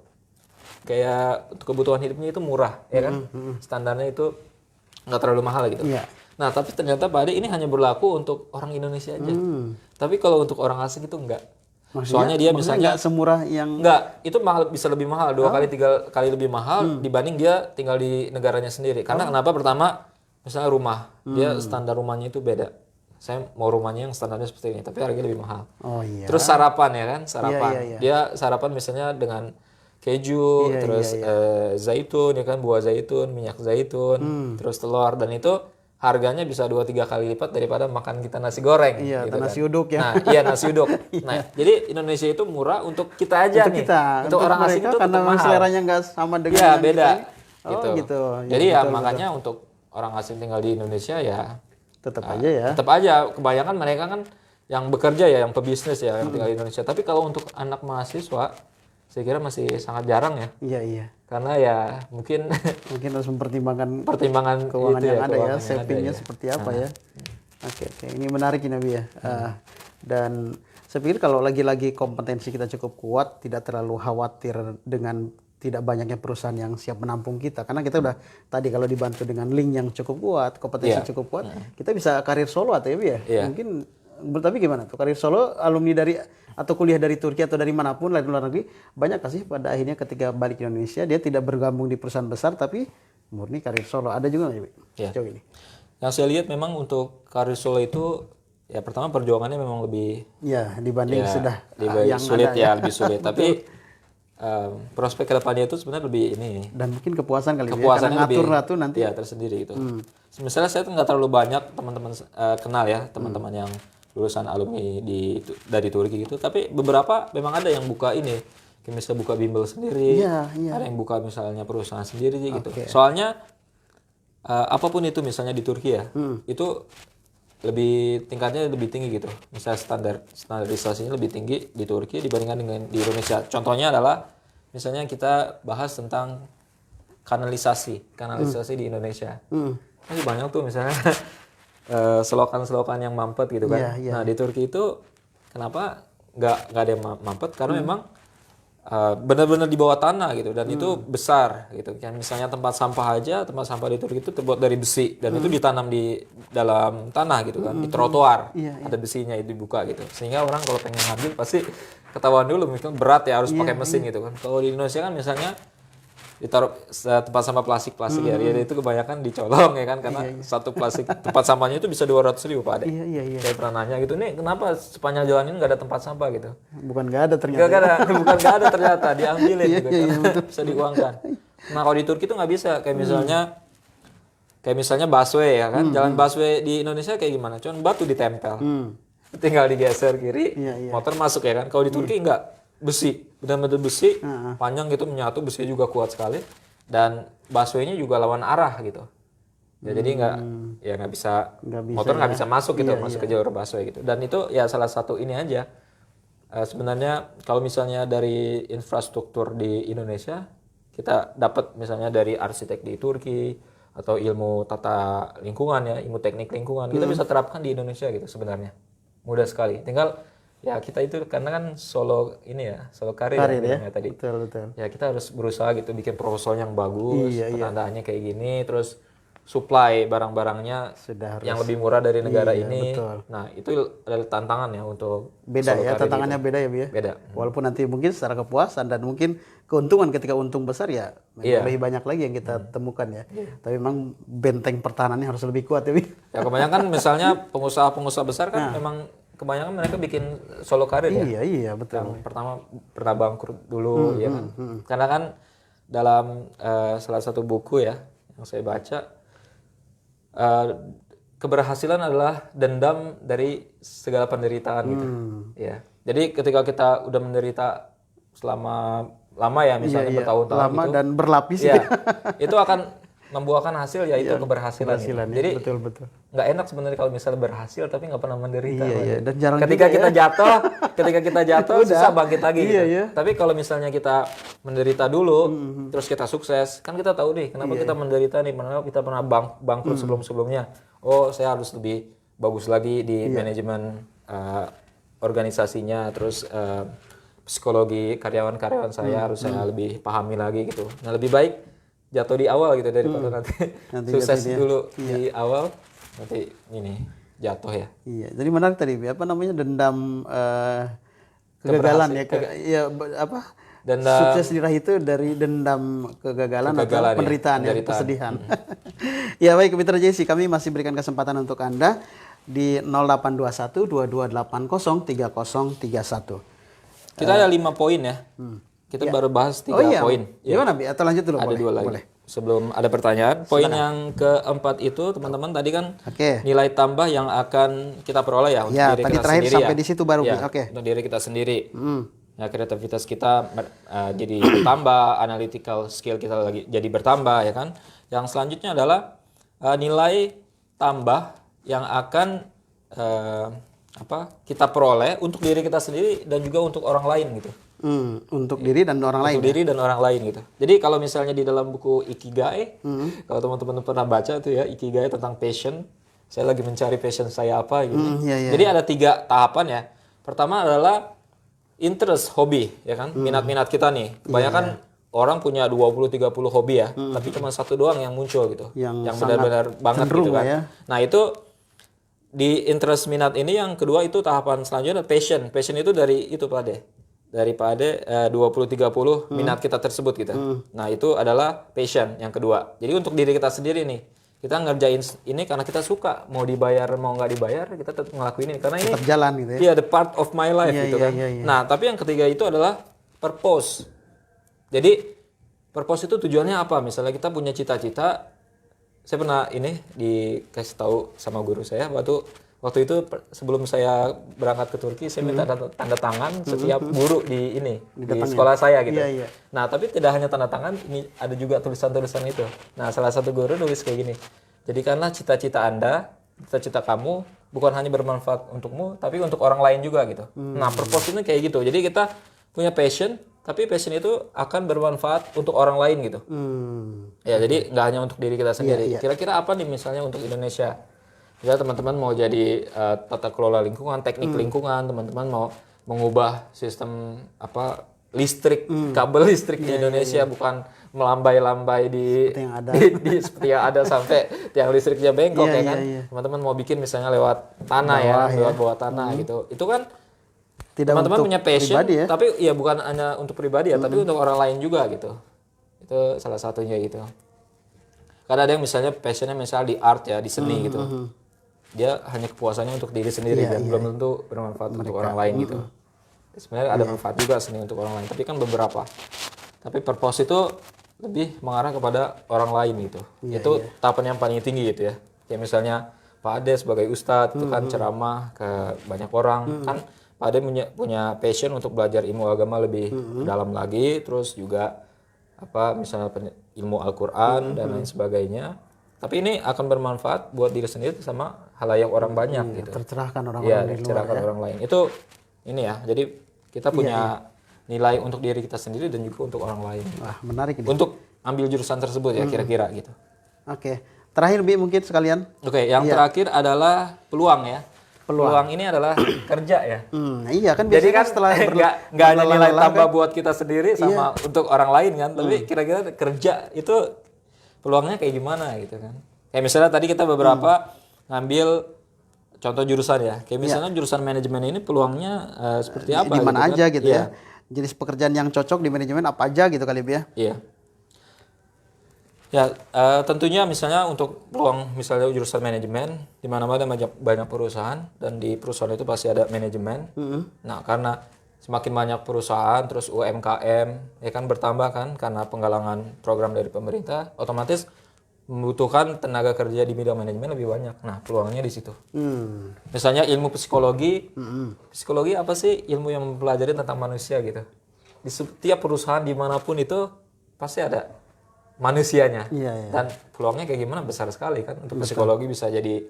kayak untuk kebutuhan hidupnya itu murah, ya kan? Standarnya itu nggak terlalu mahal gitu. Nah, tapi ternyata Pak Ade ini hanya berlaku untuk orang Indonesia aja. Tapi kalau untuk orang asing itu enggak. Soalnya dia misalnya nggak semurah yang itu mahal, bisa lebih mahal, 2 kali 3 kali lebih mahal dibanding dia tinggal di negaranya sendiri. Karena kenapa? Pertama, misalnya rumah, dia standar rumahnya itu beda. Saya mau rumahnya yang standarnya seperti ini, tapi harganya lebih mahal. Terus sarapan ya kan, sarapan. Dia sarapan misalnya dengan keju, terus zaitun ya kan, buah zaitun, minyak zaitun, terus telur, dan itu harganya bisa 2-3 kali lipat daripada makan kita nasi goreng. Gitu nasi uduk ya. Nah, nasi uduk. Nah, jadi Indonesia itu murah untuk kita aja untuk nih. kita. Untuk orang asing itu karena mahal. seleranya nggak sama dengan ya yang beda. kita. Gitu. Jadi ya makanya untuk orang asing tinggal di Indonesia ya tetap aja ya. Tetap aja. Kebanyakan mereka kan yang bekerja ya, yang pebisnis ya, yang tinggal di Indonesia. Tapi kalau untuk anak mahasiswa, saya kira masih sangat jarang ya. Iya. Karena ya mungkin harus mempertimbangkan itu keuangan yang ada ya, keuangan yang savingnya seperti apa ya. Oke. Ini menarik ini Nabi ya. Dan saya pikir kalau lagi-lagi kompetensi kita cukup kuat, tidak terlalu khawatir dengan tidak banyaknya perusahaan yang siap menampung kita, karena kita udah tadi kalau dibantu dengan link yang cukup kuat, kompetensi cukup kuat, kita bisa karir solo atau ya. Mungkin, tapi gimana tuh karir solo, alumni dari atau kuliah dari Turki atau dari manapun lain luar negeri, banyak kasih pada akhirnya ketika balik ke Indonesia dia tidak bergabung di perusahaan besar tapi murni karir solo, ada juga nggak ya? Sejauh ini? Yang saya lihat memang untuk karir solo itu ya pertama perjuangannya memang lebih dibanding sudah yang sulit ada, lebih sulit, tapi prospek kedepannya itu sebenarnya lebih ini, dan mungkin kepuasan kali kepuasannya ngatur lebih nanti tersendiri gitu. Misalnya saya tuh nggak terlalu banyak teman-teman kenal ya, teman-teman yang lulusan alumni dari Turki gitu, tapi beberapa memang ada yang buka ini, kayak misalnya buka bimbel sendiri, ada yang buka misalnya perusahaan sendiri gitu. Soalnya apapun itu misalnya di Turki ya, itu tingkatnya lebih tinggi gitu. Misalnya standarisasinya lebih tinggi di Turki dibandingkan dengan di Indonesia. Contohnya adalah misalnya kita bahas tentang kanalisasi di Indonesia. Masih banyak tuh misalnya selokan-selokan yang mampet gitu kan. Nah, di Turki itu kenapa nggak ada yang mampet? Karena memang benar-benar di bawah tanah gitu, dan itu besar gitu kan. Misalnya tempat sampah di Turki itu terbuat dari besi, dan itu ditanam di dalam tanah gitu kan, di trotoar ada besinya, itu dibuka gitu, sehingga orang kalau pengen ngambil pasti ketahuan dulu, mungkin berat ya, harus pakai mesin gitu kan. Kalau di Indonesia kan misalnya ditaruh tempat sampah plastik ya. Itu kebanyakan dicolong ya kan karena satu plastik tempat sampahnya itu bisa 200.000 Pak Ade. Iya. Saya pernah nanya gitu, nih kenapa sepanjang jalan ini nggak ada tempat sampah gitu? Bukan nggak ada ternyata. Bukan nggak ada ternyata, diambilin gitu kan. Bisa diuangkan. Nah kalau di Turki itu nggak bisa, kayak misalnya busway ya kan, jalan busway di Indonesia kayak gimana? Cuman batu ditempel, tinggal digeser kiri, motor masuk ya kan. Kalau di Turki enggak, besi, benar-benar besi, panjang gitu menyatu, besi juga kuat sekali, dan busway-nya juga lawan arah gitu. Ya, jadi nggak bisa, motor nggak bisa masuk gitu, masuk ke jalur busway gitu. Dan itu ya salah satu ini aja. Sebenarnya kalau misalnya dari infrastruktur di Indonesia, kita dapat misalnya dari arsitek di Turki atau ilmu tata lingkungan ya, ilmu teknik lingkungan, kita bisa terapkan di Indonesia gitu sebenarnya. Mudah sekali. Tinggal ya kita itu karena kan solo karir ya tadi. Betul. Ya kita harus berusaha gitu bikin proposal yang bagus, penandaannya kayak gini, terus supply barang-barangnya yang lebih murah dari negara ini. Betul. Nah, itu adalah tantangan ya untuk beda ya, tantangannya beda ya, Bi ya. Beda. Walaupun nanti mungkin secara kepuasan dan mungkin keuntungan ketika untung besar ya lebih banyak lagi yang kita temukan ya. Tapi memang benteng pertahanannya harus lebih kuat ya, Bi. Ya kebanyakan misalnya pengusaha-pengusaha besar kan memang kebanyakan mereka bikin solo karir ya. Iya, betul. Yang pertama pernah bangkrut dulu ya kan. Karena kan dalam salah satu buku ya yang saya baca, keberhasilan adalah dendam dari segala penderitaan gitu. Ya. Jadi ketika kita udah menderita selama lama ya misalnya bertahun-tahun lama gitu, dan berlapis ya, itu akan membuahkan hasil yaitu keberhasilan. Gitu. Jadi betul. nggak enak sebenarnya kalau misalnya berhasil tapi nggak pernah menderita. Dan jarang ketika juga ketika kita jatuh susah bangkit lagi. Gitu. Tapi kalau misalnya kita menderita dulu, terus kita sukses, kan kita tahu nih kenapa kita menderita nih, kenapa kita pernah bangkrut sebelum-sebelumnya. Oh, saya harus lebih bagus lagi di manajemen organisasinya, terus psikologi karyawan-karyawan saya harus saya lebih pahami lagi gitu. Nah lebih baik jatuh di awal gitu daripada nanti sukses dulu di awal nanti ini jatuh ya. Iya, jadi menarik tadi apa namanya dendam kegagalan dendam sukses diraih itu dari dendam kegagalan atau penderitaan ya, kesedihan. Ya baik Mitra JC, kami masih berikan kesempatan untuk Anda di 0821 2280 3031. Kita ada 5 poin ya. Kita baru bahas 3 poin. Gimana Bi? Atau lanjut dulu? Ada 2 lagi. Boleh. Sebelum ada pertanyaan, poin yang keempat itu teman-teman tadi kan nilai tambah yang akan kita peroleh ya untuk diri kita sendiri sampai di situ baru ya. Untuk diri kita sendiri. Ya, kreativitas kita jadi bertambah, analytical skill kita lagi jadi bertambah ya kan. Yang selanjutnya adalah nilai tambah yang akan kita peroleh untuk diri kita sendiri dan juga untuk orang lain gitu. Untuk diri dan orang lain. Untuk diri dan orang lain gitu. Jadi kalau misalnya di dalam buku Ikigai, kalau teman-teman pernah baca tuh ya Ikigai tentang passion. Saya lagi mencari passion saya apa gitu. Jadi ada 3 tahapan ya. Pertama adalah interest, hobi ya kan. Minat-minat kita nih. Kebanyakan orang punya 20-30 hobi ya, tapi cuma 1 doang yang muncul gitu. Yang benar-benar banget gitu kan. Ya. Nah, itu di interest minat ini yang kedua itu tahapan selanjutnya passion. Passion itu dari itu Pak Ade. Dari Pak Ade 20-30 minat kita tersebut gitu. Nah itu adalah passion yang kedua. Jadi untuk diri kita sendiri nih, kita ngerjain ini karena kita suka. Mau dibayar mau nggak dibayar, kita tetap ngelakuin ini karena ini tetap jalan gitu ya. Iya, the part of my life gitu kan. Nah tapi yang ketiga itu adalah purpose. Jadi purpose itu tujuannya apa? Misalnya kita punya cita-cita. Saya pernah ini dikasih tahu sama guru saya waktu itu sebelum saya berangkat ke Turki, saya minta tanda tangan setiap guru di sekolah saya gitu. Nah, tapi tidak hanya tanda tangan, ini ada juga tulisan-tulisan itu. Nah, salah satu guru nulis kayak gini. Jadikanlah cita-cita Anda, cita-cita kamu bukan hanya bermanfaat untukmu, tapi untuk orang lain juga gitu. Nah, purpose ini kayak gitu. Jadi kita punya passion, tapi passion itu akan bermanfaat untuk orang lain gitu. Ya, jadi nggak hanya untuk diri kita sendiri. Kira-kira apa nih misalnya untuk Indonesia? Ya teman-teman mau jadi tata kelola lingkungan, teknik lingkungan, teman-teman mau mengubah sistem listrik, kabel listrik di Indonesia bukan melambai-lambai seperti yang ada sampai tiang listriknya bengkok ya kan. Teman-teman mau bikin misalnya lewat tanah lewat bawah tanah gitu. Itu kan teman-teman punya passion, tapi ya bukan hanya untuk pribadi ya, tapi untuk orang lain juga gitu. Itu salah satunya gitu. Karena ada yang misalnya passionnya misalnya di art ya, di seni gitu. Dia hanya kepuasannya untuk diri sendiri dan belum tentu bermanfaat untuk orang lain gitu. Sebenarnya ada manfaat juga seni untuk orang lain, tapi kan beberapa. Tapi purpose itu lebih mengarah kepada orang lain gitu. Itu tahapan yang paling tinggi gitu ya. Kayak misalnya Pak Ade sebagai ustadz itu kan ceramah ke banyak orang. Kan Pak Ade punya passion untuk belajar ilmu agama lebih dalam lagi, terus juga apa misalnya ilmu Al-Qur'an dan lain sebagainya. Tapi ini akan bermanfaat buat diri sendiri sama halayak orang banyak gitu. Tercerahkan orang-orang di luar. Tercerahkan orang lain. Itu ini ya. Jadi kita punya nilai untuk diri kita sendiri dan juga untuk orang lain. Wah, menarik ini. Untuk ambil jurusan tersebut ya kira-kira gitu. Oke. Terakhir Bi mungkin sekalian. Oke, yang terakhir adalah peluang ya. Peluang ini adalah kerja ya. Iya kan Jadi biasanya kan setelah nggak hanya nilai berlelah-lelah tambah buat kita sendiri sama untuk orang lain kan, tapi kira-kira kerja itu peluangnya kayak gimana gitu kan. Kayak misalnya tadi kita beberapa ngambil contoh jurusan ya. Kayak misalnya jurusan manajemen ini peluangnya seperti apa di mana gitu aja kan? gitu ya. Jenis pekerjaan yang cocok di manajemen apa aja gitu kali ya. Iya. Ya, tentunya misalnya untuk peluang misalnya jurusan manajemen, di mana-mana banyak perusahaan dan di perusahaan itu pasti ada manajemen. Nah, karena semakin banyak perusahaan, terus UMKM, ya kan bertambah kan karena penggalangan program dari pemerintah, otomatis membutuhkan tenaga kerja di bidang manajemen lebih banyak. Nah, peluangnya di situ. Misalnya ilmu psikologi, psikologi apa sih? Ilmu yang mempelajari tentang manusia gitu. Di setiap perusahaan dimanapun itu pasti ada manusianya. Dan peluangnya kayak gimana besar sekali kan. Untuk psikologi bisa jadi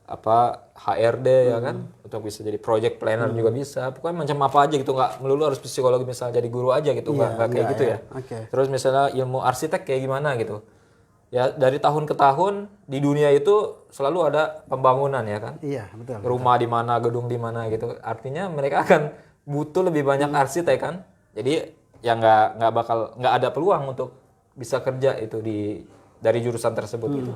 apa HRD ya kan, untuk bisa jadi project planner juga bisa. Pokoknya macam apa aja gitu, nggak melulu harus psikologi misalnya jadi guru aja gitu, nggak kayak gitu ya. Terus misalnya ilmu arsitek kayak gimana gitu. Ya dari tahun ke tahun di dunia itu selalu ada pembangunan ya kan. Iya, betul. Rumah di mana, gedung di mana gitu. Artinya mereka akan butuh lebih banyak arsitek kan. Jadi ya nggak ada peluang untuk bisa kerja itu dari jurusan tersebut gitu.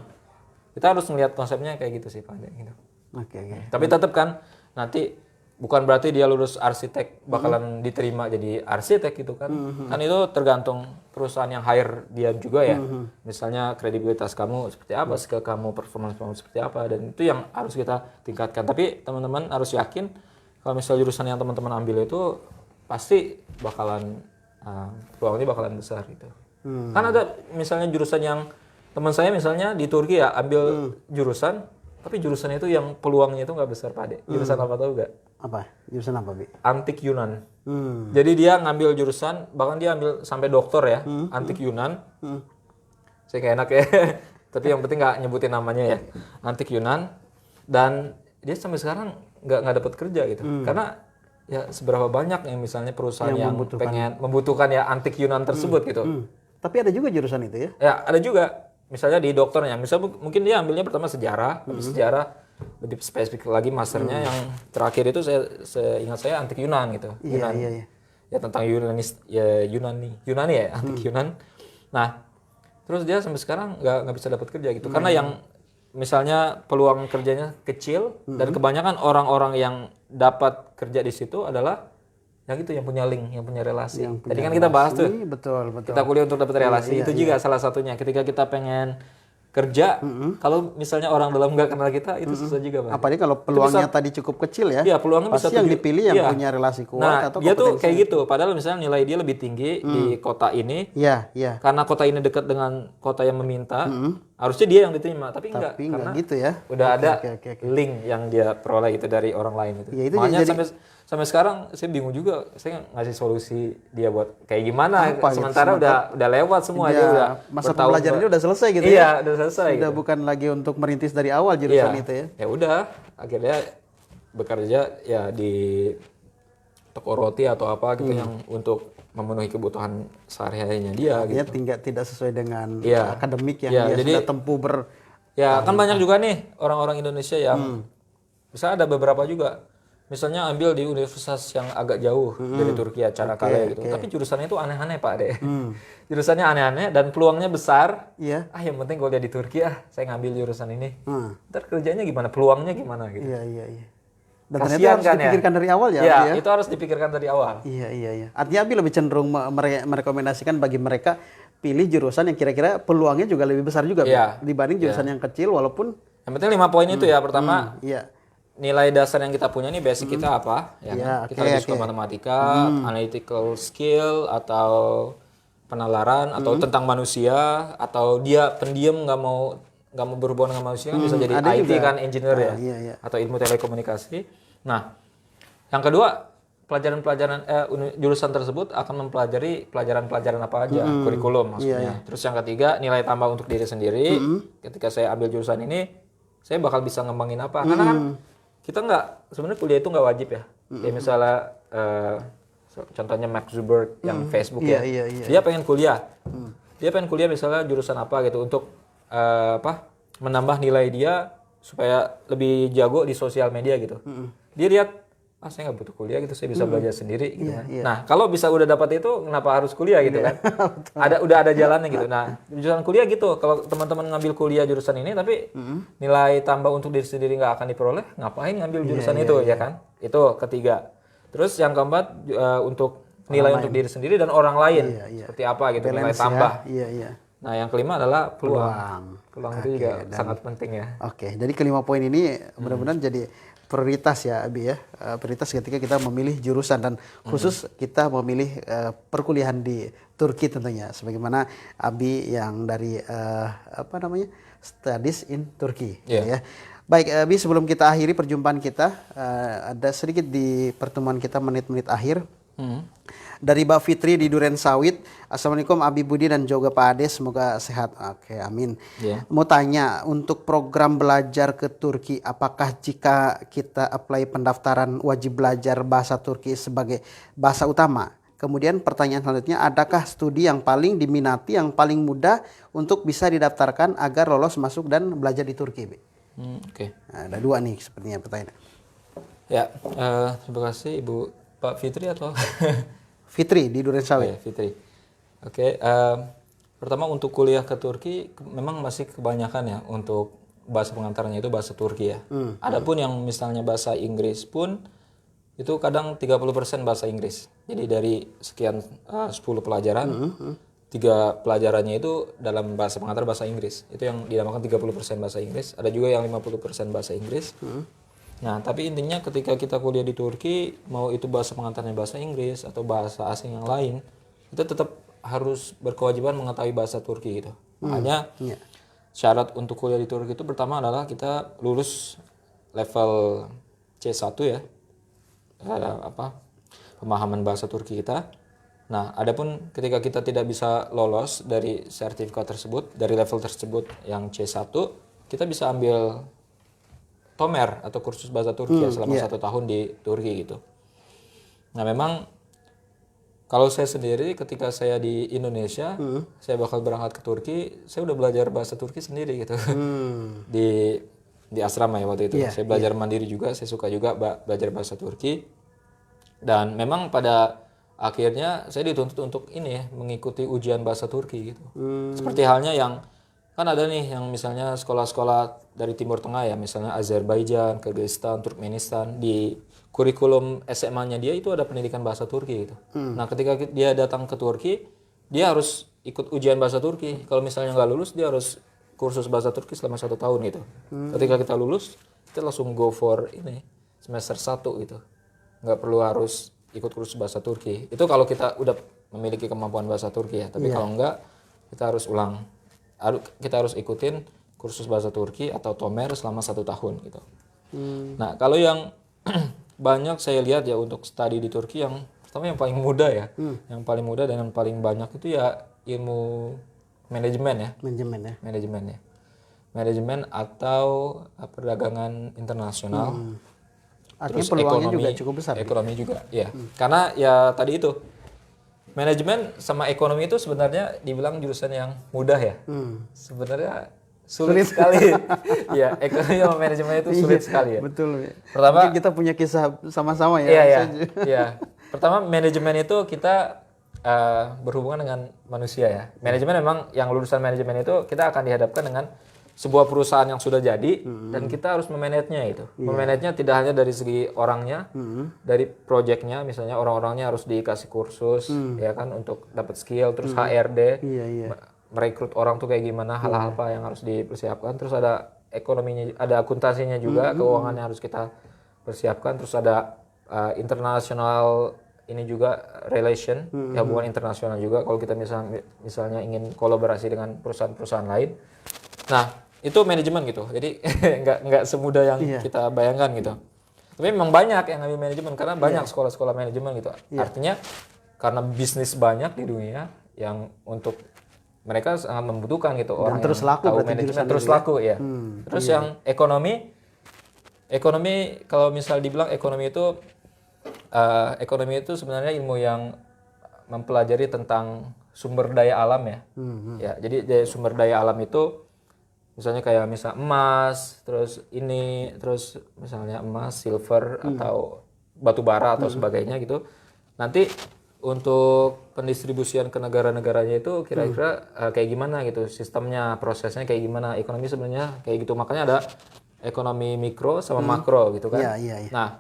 Kita harus melihat konsepnya kayak gitu sih Pak. Gitu. Oke. Tapi tetap kan nanti bukan berarti dia lulus arsitek bakalan diterima jadi arsitek gitu kan. Kan itu tergantung perusahaan yang hire dia juga ya. Misalnya kredibilitas kamu seperti apa, skill kamu, performance kamu seperti apa, dan itu yang harus kita tingkatkan. Tapi teman-teman harus yakin kalau misalnya jurusan yang teman-teman ambil itu pasti bakalan peluangnya bakalan besar gitu. Kan ada misalnya jurusan yang teman saya misalnya di Turki ya ambil jurusan, tapi jurusan itu yang peluangnya itu nggak besar Pak Ade. Jurusan apa tahu nggak? Apa? Jurusan apa, Bi? Antik Yunan. Jadi dia ngambil jurusan, bahkan dia ambil sampai doktor ya, Antik Yunan. Saya kayak enak ya, tapi yang penting nggak nyebutin namanya ya, Antik Yunan. Dan dia sampai sekarang nggak dapat kerja gitu, karena ya seberapa banyak yang misalnya perusahaan yang pengen membutuhkan ya Antik Yunan tersebut gitu. Tapi ada juga jurusan itu ya? Ya ada juga. Misalnya di dokternya, mungkin dia ambilnya pertama sejarah, habis sejarah lebih spesifik lagi masternya yang terakhir itu saya ingat saya Antik Yunan gitu. Iya. Ya tentang Yunani ya Antik Yunan. Nah, terus dia sampai sekarang nggak bisa dapat kerja gitu. Karena yang misalnya peluang kerjanya kecil dan kebanyakan orang-orang yang dapat kerja di situ adalah yang itu yang punya link, yang punya relasi. Tadi kan kita bahas tuh. Betul. Kita kuliah untuk dapat relasi. Itu juga salah satunya. Ketika kita pengen kerja, kalau misalnya orang dalam nggak kenal kita, itu susah juga, Pak. Apalagi kalau peluangnya tadi cukup kecil ya. Iya, peluangnya pasti bisa yang dipilih yang punya relasi kuat atau dia tuh kayak gitu. Padahal misalnya nilai dia lebih tinggi di kota ini. Iya. Karena kota ini dekat dengan kota yang meminta, harusnya dia yang diterima. Tapi enggak, karena gitu ya. Udah ada link yang dia peroleh itu dari orang lain itu. Ya, itu makanya sampai sekarang saya bingung juga, saya ngasih solusi dia buat kayak gimana. Sementara udah lewat semua aja udah masa pembelajarannya udah selesai gitu ya. Iya, udah selesai. Udah gitu. Bukan lagi untuk merintis dari awal jurusan itu ya. Ya udah, akhirnya bekerja ya di toko roti atau apa gitu yang untuk memenuhi kebutuhan sehari-harinya dia Artinya gitu. tidak sesuai dengan akademik yang dia jadi, sudah tempuh Ya, kan banyak juga nih orang-orang Indonesia yang misalnya ada beberapa juga misalnya ambil di universitas yang agak jauh dari Turki ya, Çanakkale gitu. Tapi jurusannya itu aneh-aneh Pak Ade. Jurusannya aneh-aneh dan peluangnya besar. Iya. Yang penting kalau dia di Turki saya ngambil jurusan ini. Ntar kerjanya gimana, peluangnya gimana gitu. Iya. Dan kasian ternyata harus kan dipikirkan dari awal ya. Iya, itu harus dipikirkan dari awal. Iya. Artinya Abi lebih cenderung merekomendasikan bagi mereka pilih jurusan yang kira-kira peluangnya juga lebih besar juga Iya. dibanding jurusan yang kecil walaupun Yang penting 5 poin itu ya. Pertama, iya. nilai dasar yang kita punya nih basic kita apa? Ya, Iya, kan? Kita lebih suka matematika, analytical skill, atau penalaran, atau tentang manusia, atau dia pendiam nggak mau berhubungan dengan manusia, kan bisa jadi ada IT juga. kan, engineer ya, Iya. atau ilmu telekomunikasi. Nah, yang kedua, jurusan tersebut akan mempelajari pelajaran-pelajaran apa aja, kurikulum maksudnya. Terus yang ketiga, nilai tambah untuk diri sendiri. Ketika saya ambil jurusan ini, saya bakal bisa ngembangin apa? Karena kan kita sebenarnya kuliah itu nggak wajib ya. Kayak misalnya contohnya Mark Zuckerberg yang Facebook ya. Iya. Dia pengen kuliah. Dia pengen kuliah misalnya jurusan apa gitu untuk menambah nilai dia supaya lebih jago di sosial media gitu. Dia lihat saya nggak butuh kuliah gitu, saya bisa belajar sendiri gitu kan. Nah, kalau bisa udah dapat itu kenapa harus kuliah gitu kan? Udah ada jalannya gitu. Nah, jurusan kuliah gitu. Kalau teman-teman ngambil kuliah jurusan ini tapi nilai tambah untuk diri sendiri nggak akan diperoleh, ngapain ngambil jurusan itu ya kan? Itu ketiga. Terus yang keempat untuk nilai untuk diri sendiri dan orang lain. Seperti apa gitu, nilai tambah. Iya. Nah, yang kelima adalah peluang. Peluang itu juga sangat penting ya. Oke, jadi kelima poin ini benar-benar jadi prioritas ya Abi ya. Prioritas ketika kita memilih jurusan dan khusus kita memilih perkuliahan di Turki tentunya. Sebagaimana Abi yang dari studies in Turkey ya. Baik Abi, sebelum kita akhiri perjumpaan kita, ada sedikit di pertemuan kita menit-menit akhir. Dari Mbak Fitri di Duren Sawit. Assalamualaikum Abi Budi dan juga Pak Ade, semoga sehat. Oke, amin. Mau tanya, untuk program belajar ke Turki, apakah jika kita apply pendaftaran wajib belajar bahasa Turki sebagai bahasa utama? Kemudian pertanyaan selanjutnya, adakah studi yang paling diminati, yang paling mudah untuk bisa didaftarkan agar lolos masuk dan belajar di Turki? Oke. Nah, ada dua nih sepertinya pertanyaan. Ya, terima kasih Ibu Pak Fitri atau Fitri di Duren Sawit. ya, Fitri. Oke, pertama untuk kuliah ke Turki memang masih kebanyakan ya untuk bahasa pengantarnya itu bahasa Turki ya. Adapun yang misalnya bahasa Inggris pun itu kadang 30% bahasa Inggris. Jadi dari sekian 10 pelajaran, 3 pelajarannya itu dalam bahasa pengantar bahasa Inggris. Itu yang dinamakan 30% bahasa Inggris. Ada juga yang 50% bahasa Inggris. Nah, tapi intinya ketika kita kuliah di Turki, mau itu bahasa pengantarnya bahasa Inggris atau bahasa asing yang lain, kita tetap harus berkewajiban mengetahui bahasa Turki gitu. Makanya syarat untuk kuliah di Turki itu pertama adalah kita lulus level C1 ya. Pemahaman bahasa Turki kita. Nah, adapun ketika kita tidak bisa lolos dari sertifikat tersebut, dari level tersebut yang C1, kita bisa ambil Tomer atau kursus bahasa Turki selama 1 tahun di Turki gitu. Nah, memang kalau saya sendiri ketika saya di Indonesia, saya bakal berangkat ke Turki, saya udah belajar bahasa Turki sendiri gitu. Di asrama ya waktu itu. Saya belajar mandiri juga, saya suka juga belajar bahasa Turki. Dan memang pada akhirnya saya dituntut untuk ini ya, mengikuti ujian bahasa Turki gitu. Seperti halnya yang kan ada nih yang misalnya sekolah-sekolah dari Timur Tengah ya, misalnya Azerbaijan, Kyrgyzstan, Turkmenistan, di kurikulum SMA-nya dia itu ada pendidikan bahasa Turki gitu. Nah, ketika dia datang ke Turki, dia harus ikut ujian bahasa Turki. Kalau misalnya nggak lulus, dia harus kursus bahasa Turki selama 1 tahun gitu. Ketika kita lulus, kita langsung go for ini semester 1 gitu. Nggak perlu harus ikut kursus bahasa Turki. Itu kalau kita udah memiliki kemampuan bahasa Turki ya. Tapi kalau enggak, kita harus kita harus ikutin kursus bahasa Turki atau Tomer selama 1 tahun gitu. Nah, kalau yang banyak saya lihat ya untuk studi di Turki, yang pertama yang paling mudah ya, yang paling mudah dan yang paling banyak itu ya ilmu manajemen ya. Manajemen atau perdagangan internasional. Artinya Terus peluangnya ekonomi juga cukup besar. Ekonomi juga, ya. Karena ya tadi itu manajemen sama ekonomi itu sebenarnya dibilang jurusan yang mudah ya. Sebenarnya sulit sekali. Ya, ekonomi sama manajemen itu sulit sekali ya. Betul. Pertama, mungkin kita punya kisah sama-sama ya. Iya. Pertama, manajemen itu kita berhubungan dengan manusia ya. Manajemen memang yang lulusan manajemen itu kita akan dihadapkan dengan sebuah perusahaan yang sudah jadi dan kita harus memanagenya itu. Memanagenya tidak hanya dari segi orangnya, dari projectnya misalnya orang-orangnya harus dikasih kursus ya kan untuk dapat skill, terus HRD, merekrut orang tuh kayak gimana, hal-hal apa yang harus dipersiapkan, terus ada ekonominya, ada akuntansinya juga, keuangannya harus kita persiapkan, terus ada internasional ini juga relation, ya hubungan internasional juga kalau kita misalnya ingin kolaborasi dengan perusahaan-perusahaan lain. Nah, itu manajemen gitu. Jadi nggak semudah yang kita bayangkan gitu. Tapi memang banyak yang ngambil manajemen karena banyak sekolah-sekolah manajemen gitu. Artinya karena bisnis banyak di dunia yang untuk mereka sangat membutuhkan gitu orang terus yang laku tahu berarti manajemen, jurusan terus itu ya? laku ya. Terus yang ekonomi kalau misal dibilang ekonomi itu sebenarnya ilmu yang mempelajari tentang sumber daya alam ya. Ya, jadi dari sumber daya alam itu misalnya kayak emas, terus misalnya emas, silver atau batu bara atau sebagainya gitu. Nanti untuk pendistribusian ke negara-negaranya itu kira-kira kayak gimana gitu, sistemnya, prosesnya kayak gimana, ekonomi sebenarnya kayak gitu. Makanya ada ekonomi mikro sama makro gitu kan. Nah,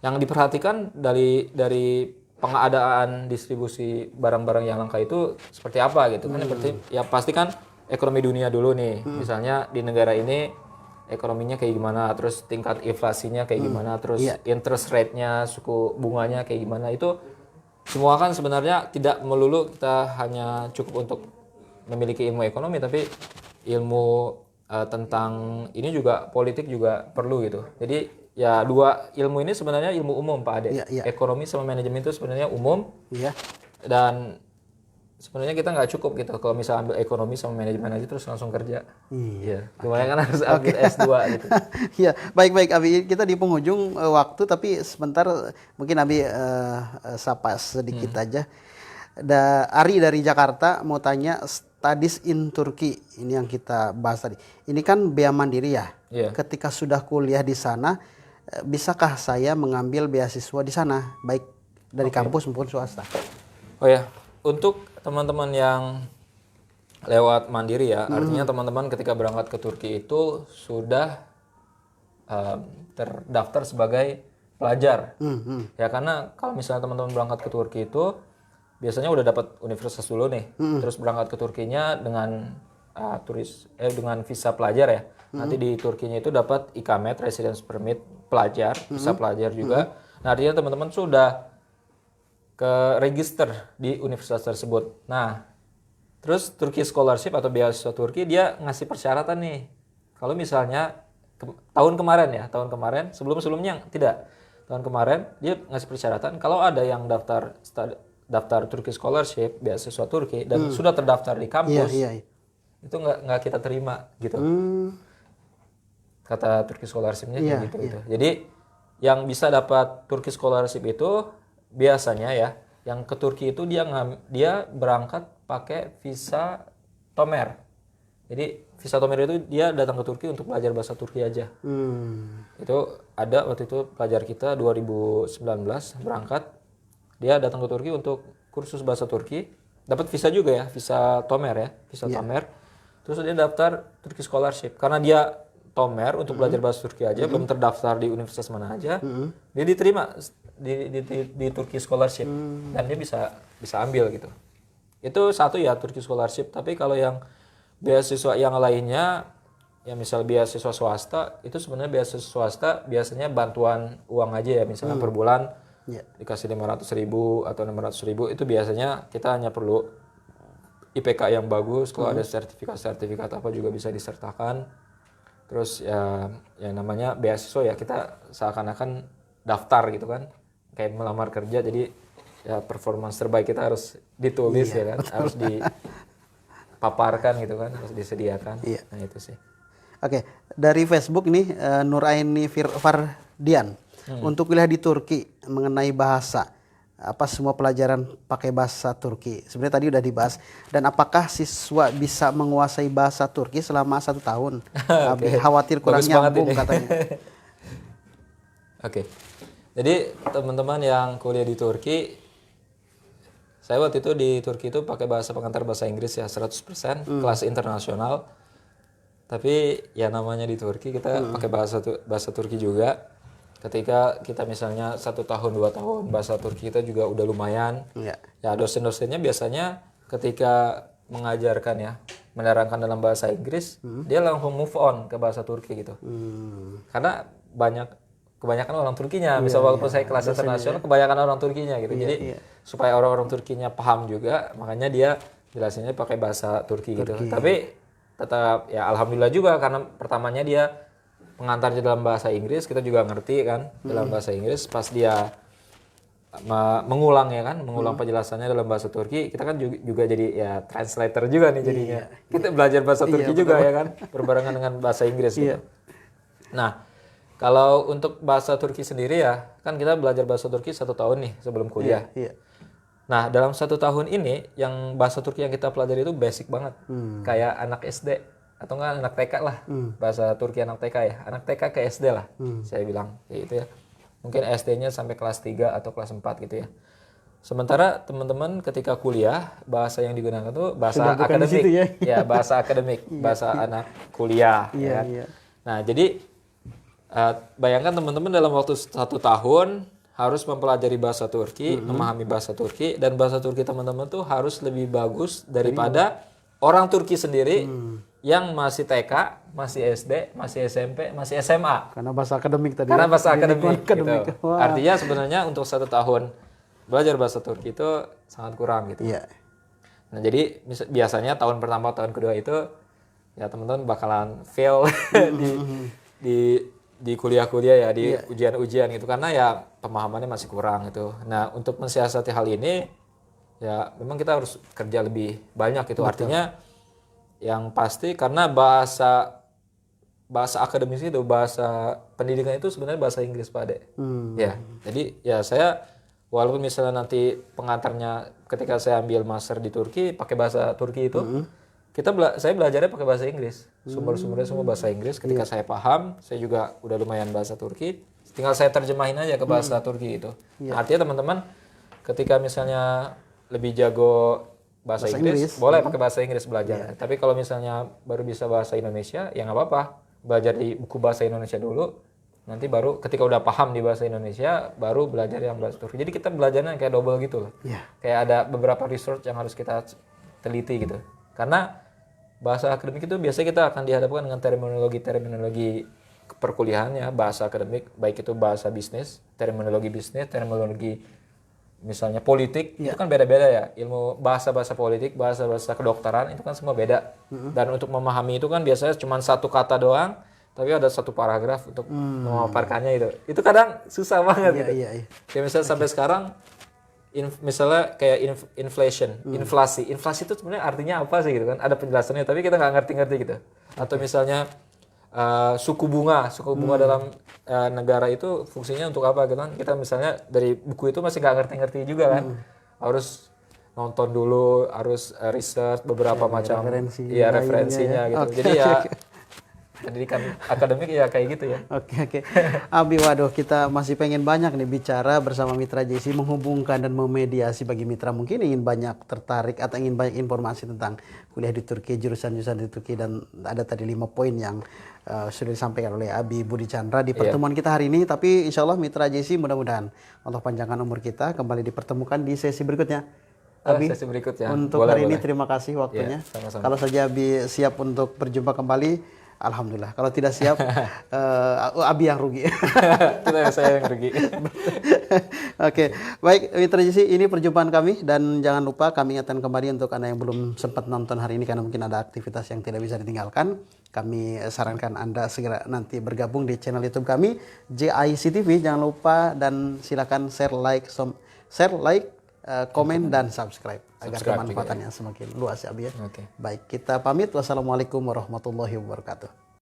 yang diperhatikan dari pengadaan distribusi barang-barang yang langka itu seperti apa gitu kan. Ya pasti kan ekonomi dunia dulu nih. Misalnya di negara ini ekonominya kayak gimana, terus tingkat inflasinya kayak gimana, terus interest rate-nya, suku bunganya kayak gimana. Itu semua kan sebenarnya tidak melulu kita hanya cukup untuk memiliki ilmu ekonomi, tapi ilmu tentang ini juga politik juga perlu gitu. Jadi ya dua ilmu ini sebenarnya ilmu umum Pak Ade. Ekonomi sama manajemen itu sebenarnya umum. Dan sebenarnya kita nggak cukup gitu kalau misalnya ambil ekonomi sama manajemen aja terus langsung kerja. Kemudian kan harus ambil S2 gitu. Iya, baik Abi, kita di penghujung waktu, tapi sebentar mungkin Abi sapa sedikit aja. Ari dari Jakarta mau tanya, studies in Turki ini yang kita bahas tadi. Ini kan bea mandiri ya. Ketika sudah kuliah di sana, bisakah saya mengambil beasiswa di sana, baik dari kampus maupun swasta? Oh ya, untuk teman-teman yang lewat mandiri ya, artinya teman-teman ketika berangkat ke Turki itu sudah terdaftar sebagai pelajar. Ya karena kalau misalnya teman-teman berangkat ke Turki itu biasanya udah dapat universitas dulu nih, terus berangkat ke Turkinya dengan dengan visa pelajar ya. Nanti di Turkinya itu dapat ikamet, residence permit pelajar, visa pelajar juga. Nah artinya teman-teman sudah ke register di universitas tersebut. Nah, terus Turki Scholarship atau beasiswa Turki dia ngasih persyaratan nih. Kalau misalnya tahun kemarin sebelum-sebelumnya tidak. Tahun kemarin dia ngasih persyaratan kalau ada yang daftar Turki Scholarship beasiswa Turki dan sudah terdaftar di kampus, itu nggak kita terima gitu. Kata Turki Scholarship-nya kayak gitu. Jadi yang bisa dapat Turki Scholarship itu biasanya ya, yang ke Turki itu dia berangkat pakai visa Tomer. Jadi visa Tomer itu dia datang ke Turki untuk belajar bahasa Turki aja. Itu ada waktu itu pelajar kita 2019 berangkat, dia datang ke Turki untuk kursus bahasa Turki, dapat visa juga ya, visa Tomer ya, visa Tomer. Terus dia daftar Turki Scholarship karena dia Tomer untuk belajar bahasa Turki aja, belum terdaftar di universitas mana aja, dia diterima di Turki Scholarship dan dia bisa ambil gitu. Itu satu ya Turki Scholarship. Tapi kalau yang beasiswa yang lainnya, ya misal beasiswa swasta, itu sebenarnya beasiswa swasta biasanya bantuan uang aja ya, misalnya per bulan dikasih 500.000 atau 600.000, itu biasanya kita hanya perlu IPK yang bagus, kalau ada sertifikat apa juga bisa disertakan. Terus ya namanya beasiswa ya, kita seakan-akan daftar gitu kan, kayak melamar kerja, jadi ya performance terbaik kita harus ditulis ya kan, harus dipaparkan gitu kan, harus disediakan. Nah itu sih. Oke, dari Facebook nih Nuraini Fardian, untuk kuliah di Turki mengenai bahasa, apa semua pelajaran pakai bahasa Turki? Sebenarnya tadi udah dibahas. Dan apakah siswa bisa menguasai bahasa Turki selama 1 tahun? Khawatir kurang nyambung katanya. Oke. Jadi teman-teman yang kuliah di Turki, saya waktu itu di Turki itu pakai bahasa pengantar bahasa Inggris ya 100%, kelas internasional. Tapi ya namanya di Turki kita pakai bahasa Turki juga. Ketika kita misalnya 1 tahun 2 tahun bahasa Turki kita juga udah lumayan. Iya. Ya dosen-dosennya biasanya ketika mengajarkan ya menerangkan dalam bahasa Inggris, dia langsung move on ke bahasa Turki gitu. Karena kebanyakan orang Turkinya, misal walaupun saya kelas internasional, kebanyakan orang Turkinya gitu. Jadi supaya orang-orang Turkinya paham juga, makanya dia jelasinnya pakai bahasa Turki gitu. Tapi tetap ya alhamdulillah juga karena pertamanya dia pengantarnya dalam bahasa Inggris, kita juga ngerti kan dalam bahasa Inggris. Pas dia mengulang ya kan, mengulang penjelasannya dalam bahasa Turki, kita kan juga jadi ya translator juga nih jadinya. Kita belajar bahasa Turki juga ya kan, berbarengan dengan bahasa Inggris gitu. Nah, kalau untuk bahasa Turki sendiri ya, kan kita belajar bahasa Turki 1 tahun nih sebelum kuliah. Nah, dalam 1 tahun ini, yang bahasa Turki yang kita pelajari itu basic banget. Kayak anak SD, atau enggak anak TK lah. Bahasa Turki anak TK ya. Anak TK ke SD lah, saya bilang. Kayak gitu ya. Mungkin SD-nya sampai kelas 3 atau kelas 4 gitu ya. Sementara teman-teman ketika kuliah, bahasa yang digunakan itu bahasa akademik. Ya, bahasa akademik. Bahasa anak kuliah. Ya kan? Nah, jadi bayangkan teman-teman dalam waktu 1 tahun harus mempelajari bahasa Turki, memahami bahasa Turki, dan bahasa Turki teman-teman tuh harus lebih bagus daripada orang Turki sendiri yang masih TK, masih SD, masih SMP, masih SMA. Karena bahasa akademik tadi. Karena bahasa akademik. Gitu. Artinya sebenarnya untuk 1 tahun belajar bahasa Turki itu sangat kurang gitu. Nah jadi biasanya tahun pertama, tahun kedua itu ya teman-teman bakalan fail di kuliah-kuliah ya, di ujian-ujian gitu karena ya pemahamannya masih kurang gitu. Nah, untuk mensiasati hal ini ya memang kita harus kerja lebih banyak gitu. Artinya yang pasti karena bahasa akademis itu, bahasa pendidikan itu sebenarnya bahasa Inggris Pak Ade. Ya. Jadi ya saya walaupun misalnya nanti pengantarnya ketika saya ambil master di Turki pakai bahasa Turki itu saya belajarnya pakai bahasa Inggris. Sumber-sumbernya semua bahasa Inggris. Ketika saya paham, saya juga udah lumayan bahasa Turki. Tinggal saya terjemahin aja ke bahasa Turki itu. Nah, artinya teman-teman, ketika misalnya lebih jago bahasa Inggris, boleh pakai bahasa Inggris belajar. Tapi kalau misalnya baru bisa bahasa Indonesia, ya nggak apa-apa. Belajar di buku bahasa Indonesia dulu. Nanti baru ketika udah paham di bahasa Indonesia, baru belajar yang bahasa Turki. Jadi kita belajarnya kayak double gitu loh. Kayak ada beberapa research yang harus kita teliti gitu. Karena bahasa akademik itu biasanya kita akan dihadapkan dengan terminologi perkuliahan ya, bahasa akademik, baik itu bahasa bisnis, terminologi misalnya politik, itu kan beda-beda ya. Ilmu bahasa-bahasa politik, bahasa-bahasa kedokteran itu kan semua beda. Dan untuk memahami itu kan biasanya cuma 1 kata doang, tapi ada 1 paragraf untuk memaparkannya itu. Itu kadang susah banget gitu. Kayak misalnya sampai sekarang misalnya kayak inflasi itu sebenarnya artinya apa sih gitu kan, ada penjelasannya tapi kita nggak ngerti gitu. Atau misalnya suku bunga dalam negara itu fungsinya untuk apa gitu kan, kita misalnya dari buku itu masih nggak ngerti juga kan, harus nonton dulu, harus research beberapa macam referensinya gitu. Jadi ya pendidikan akademik ya kayak gitu ya. Oke. Abi, waduh, kita masih pengen banyak nih bicara bersama Mitra JC, menghubungkan dan memediasi bagi mitra mungkin ingin banyak tertarik atau ingin banyak informasi tentang kuliah di Turki, jurusan-jurusan di Turki, dan ada tadi 5 poin yang sudah disampaikan oleh Abi Budi Chandra di pertemuan kita hari ini. Tapi insya Allah Mitra JC mudah-mudahan Allah panjangkan umur kita, kembali dipertemukan di sesi berikutnya. Abi, sesi berikutnya. Untuk hari ini terima kasih waktunya. Sama-sama. Kalau saja Abi siap untuk berjumpa kembali, alhamdulillah. Kalau tidak siap, Abi yang rugi. Saya yang rugi. Oke, baik Mitra JC, ini perjumpaan kami, dan jangan lupa kami ingatkan kembali untuk Anda yang belum sempat nonton hari ini karena mungkin ada aktivitas yang tidak bisa ditinggalkan. Kami sarankan Anda segera nanti bergabung di channel YouTube kami JIC TV. Jangan lupa dan silakan share, komen dan subscribe agar kemanfaatannya semakin luas ya Abi ya. Baik, kita pamit. Wassalamualaikum warahmatullahi wabarakatuh.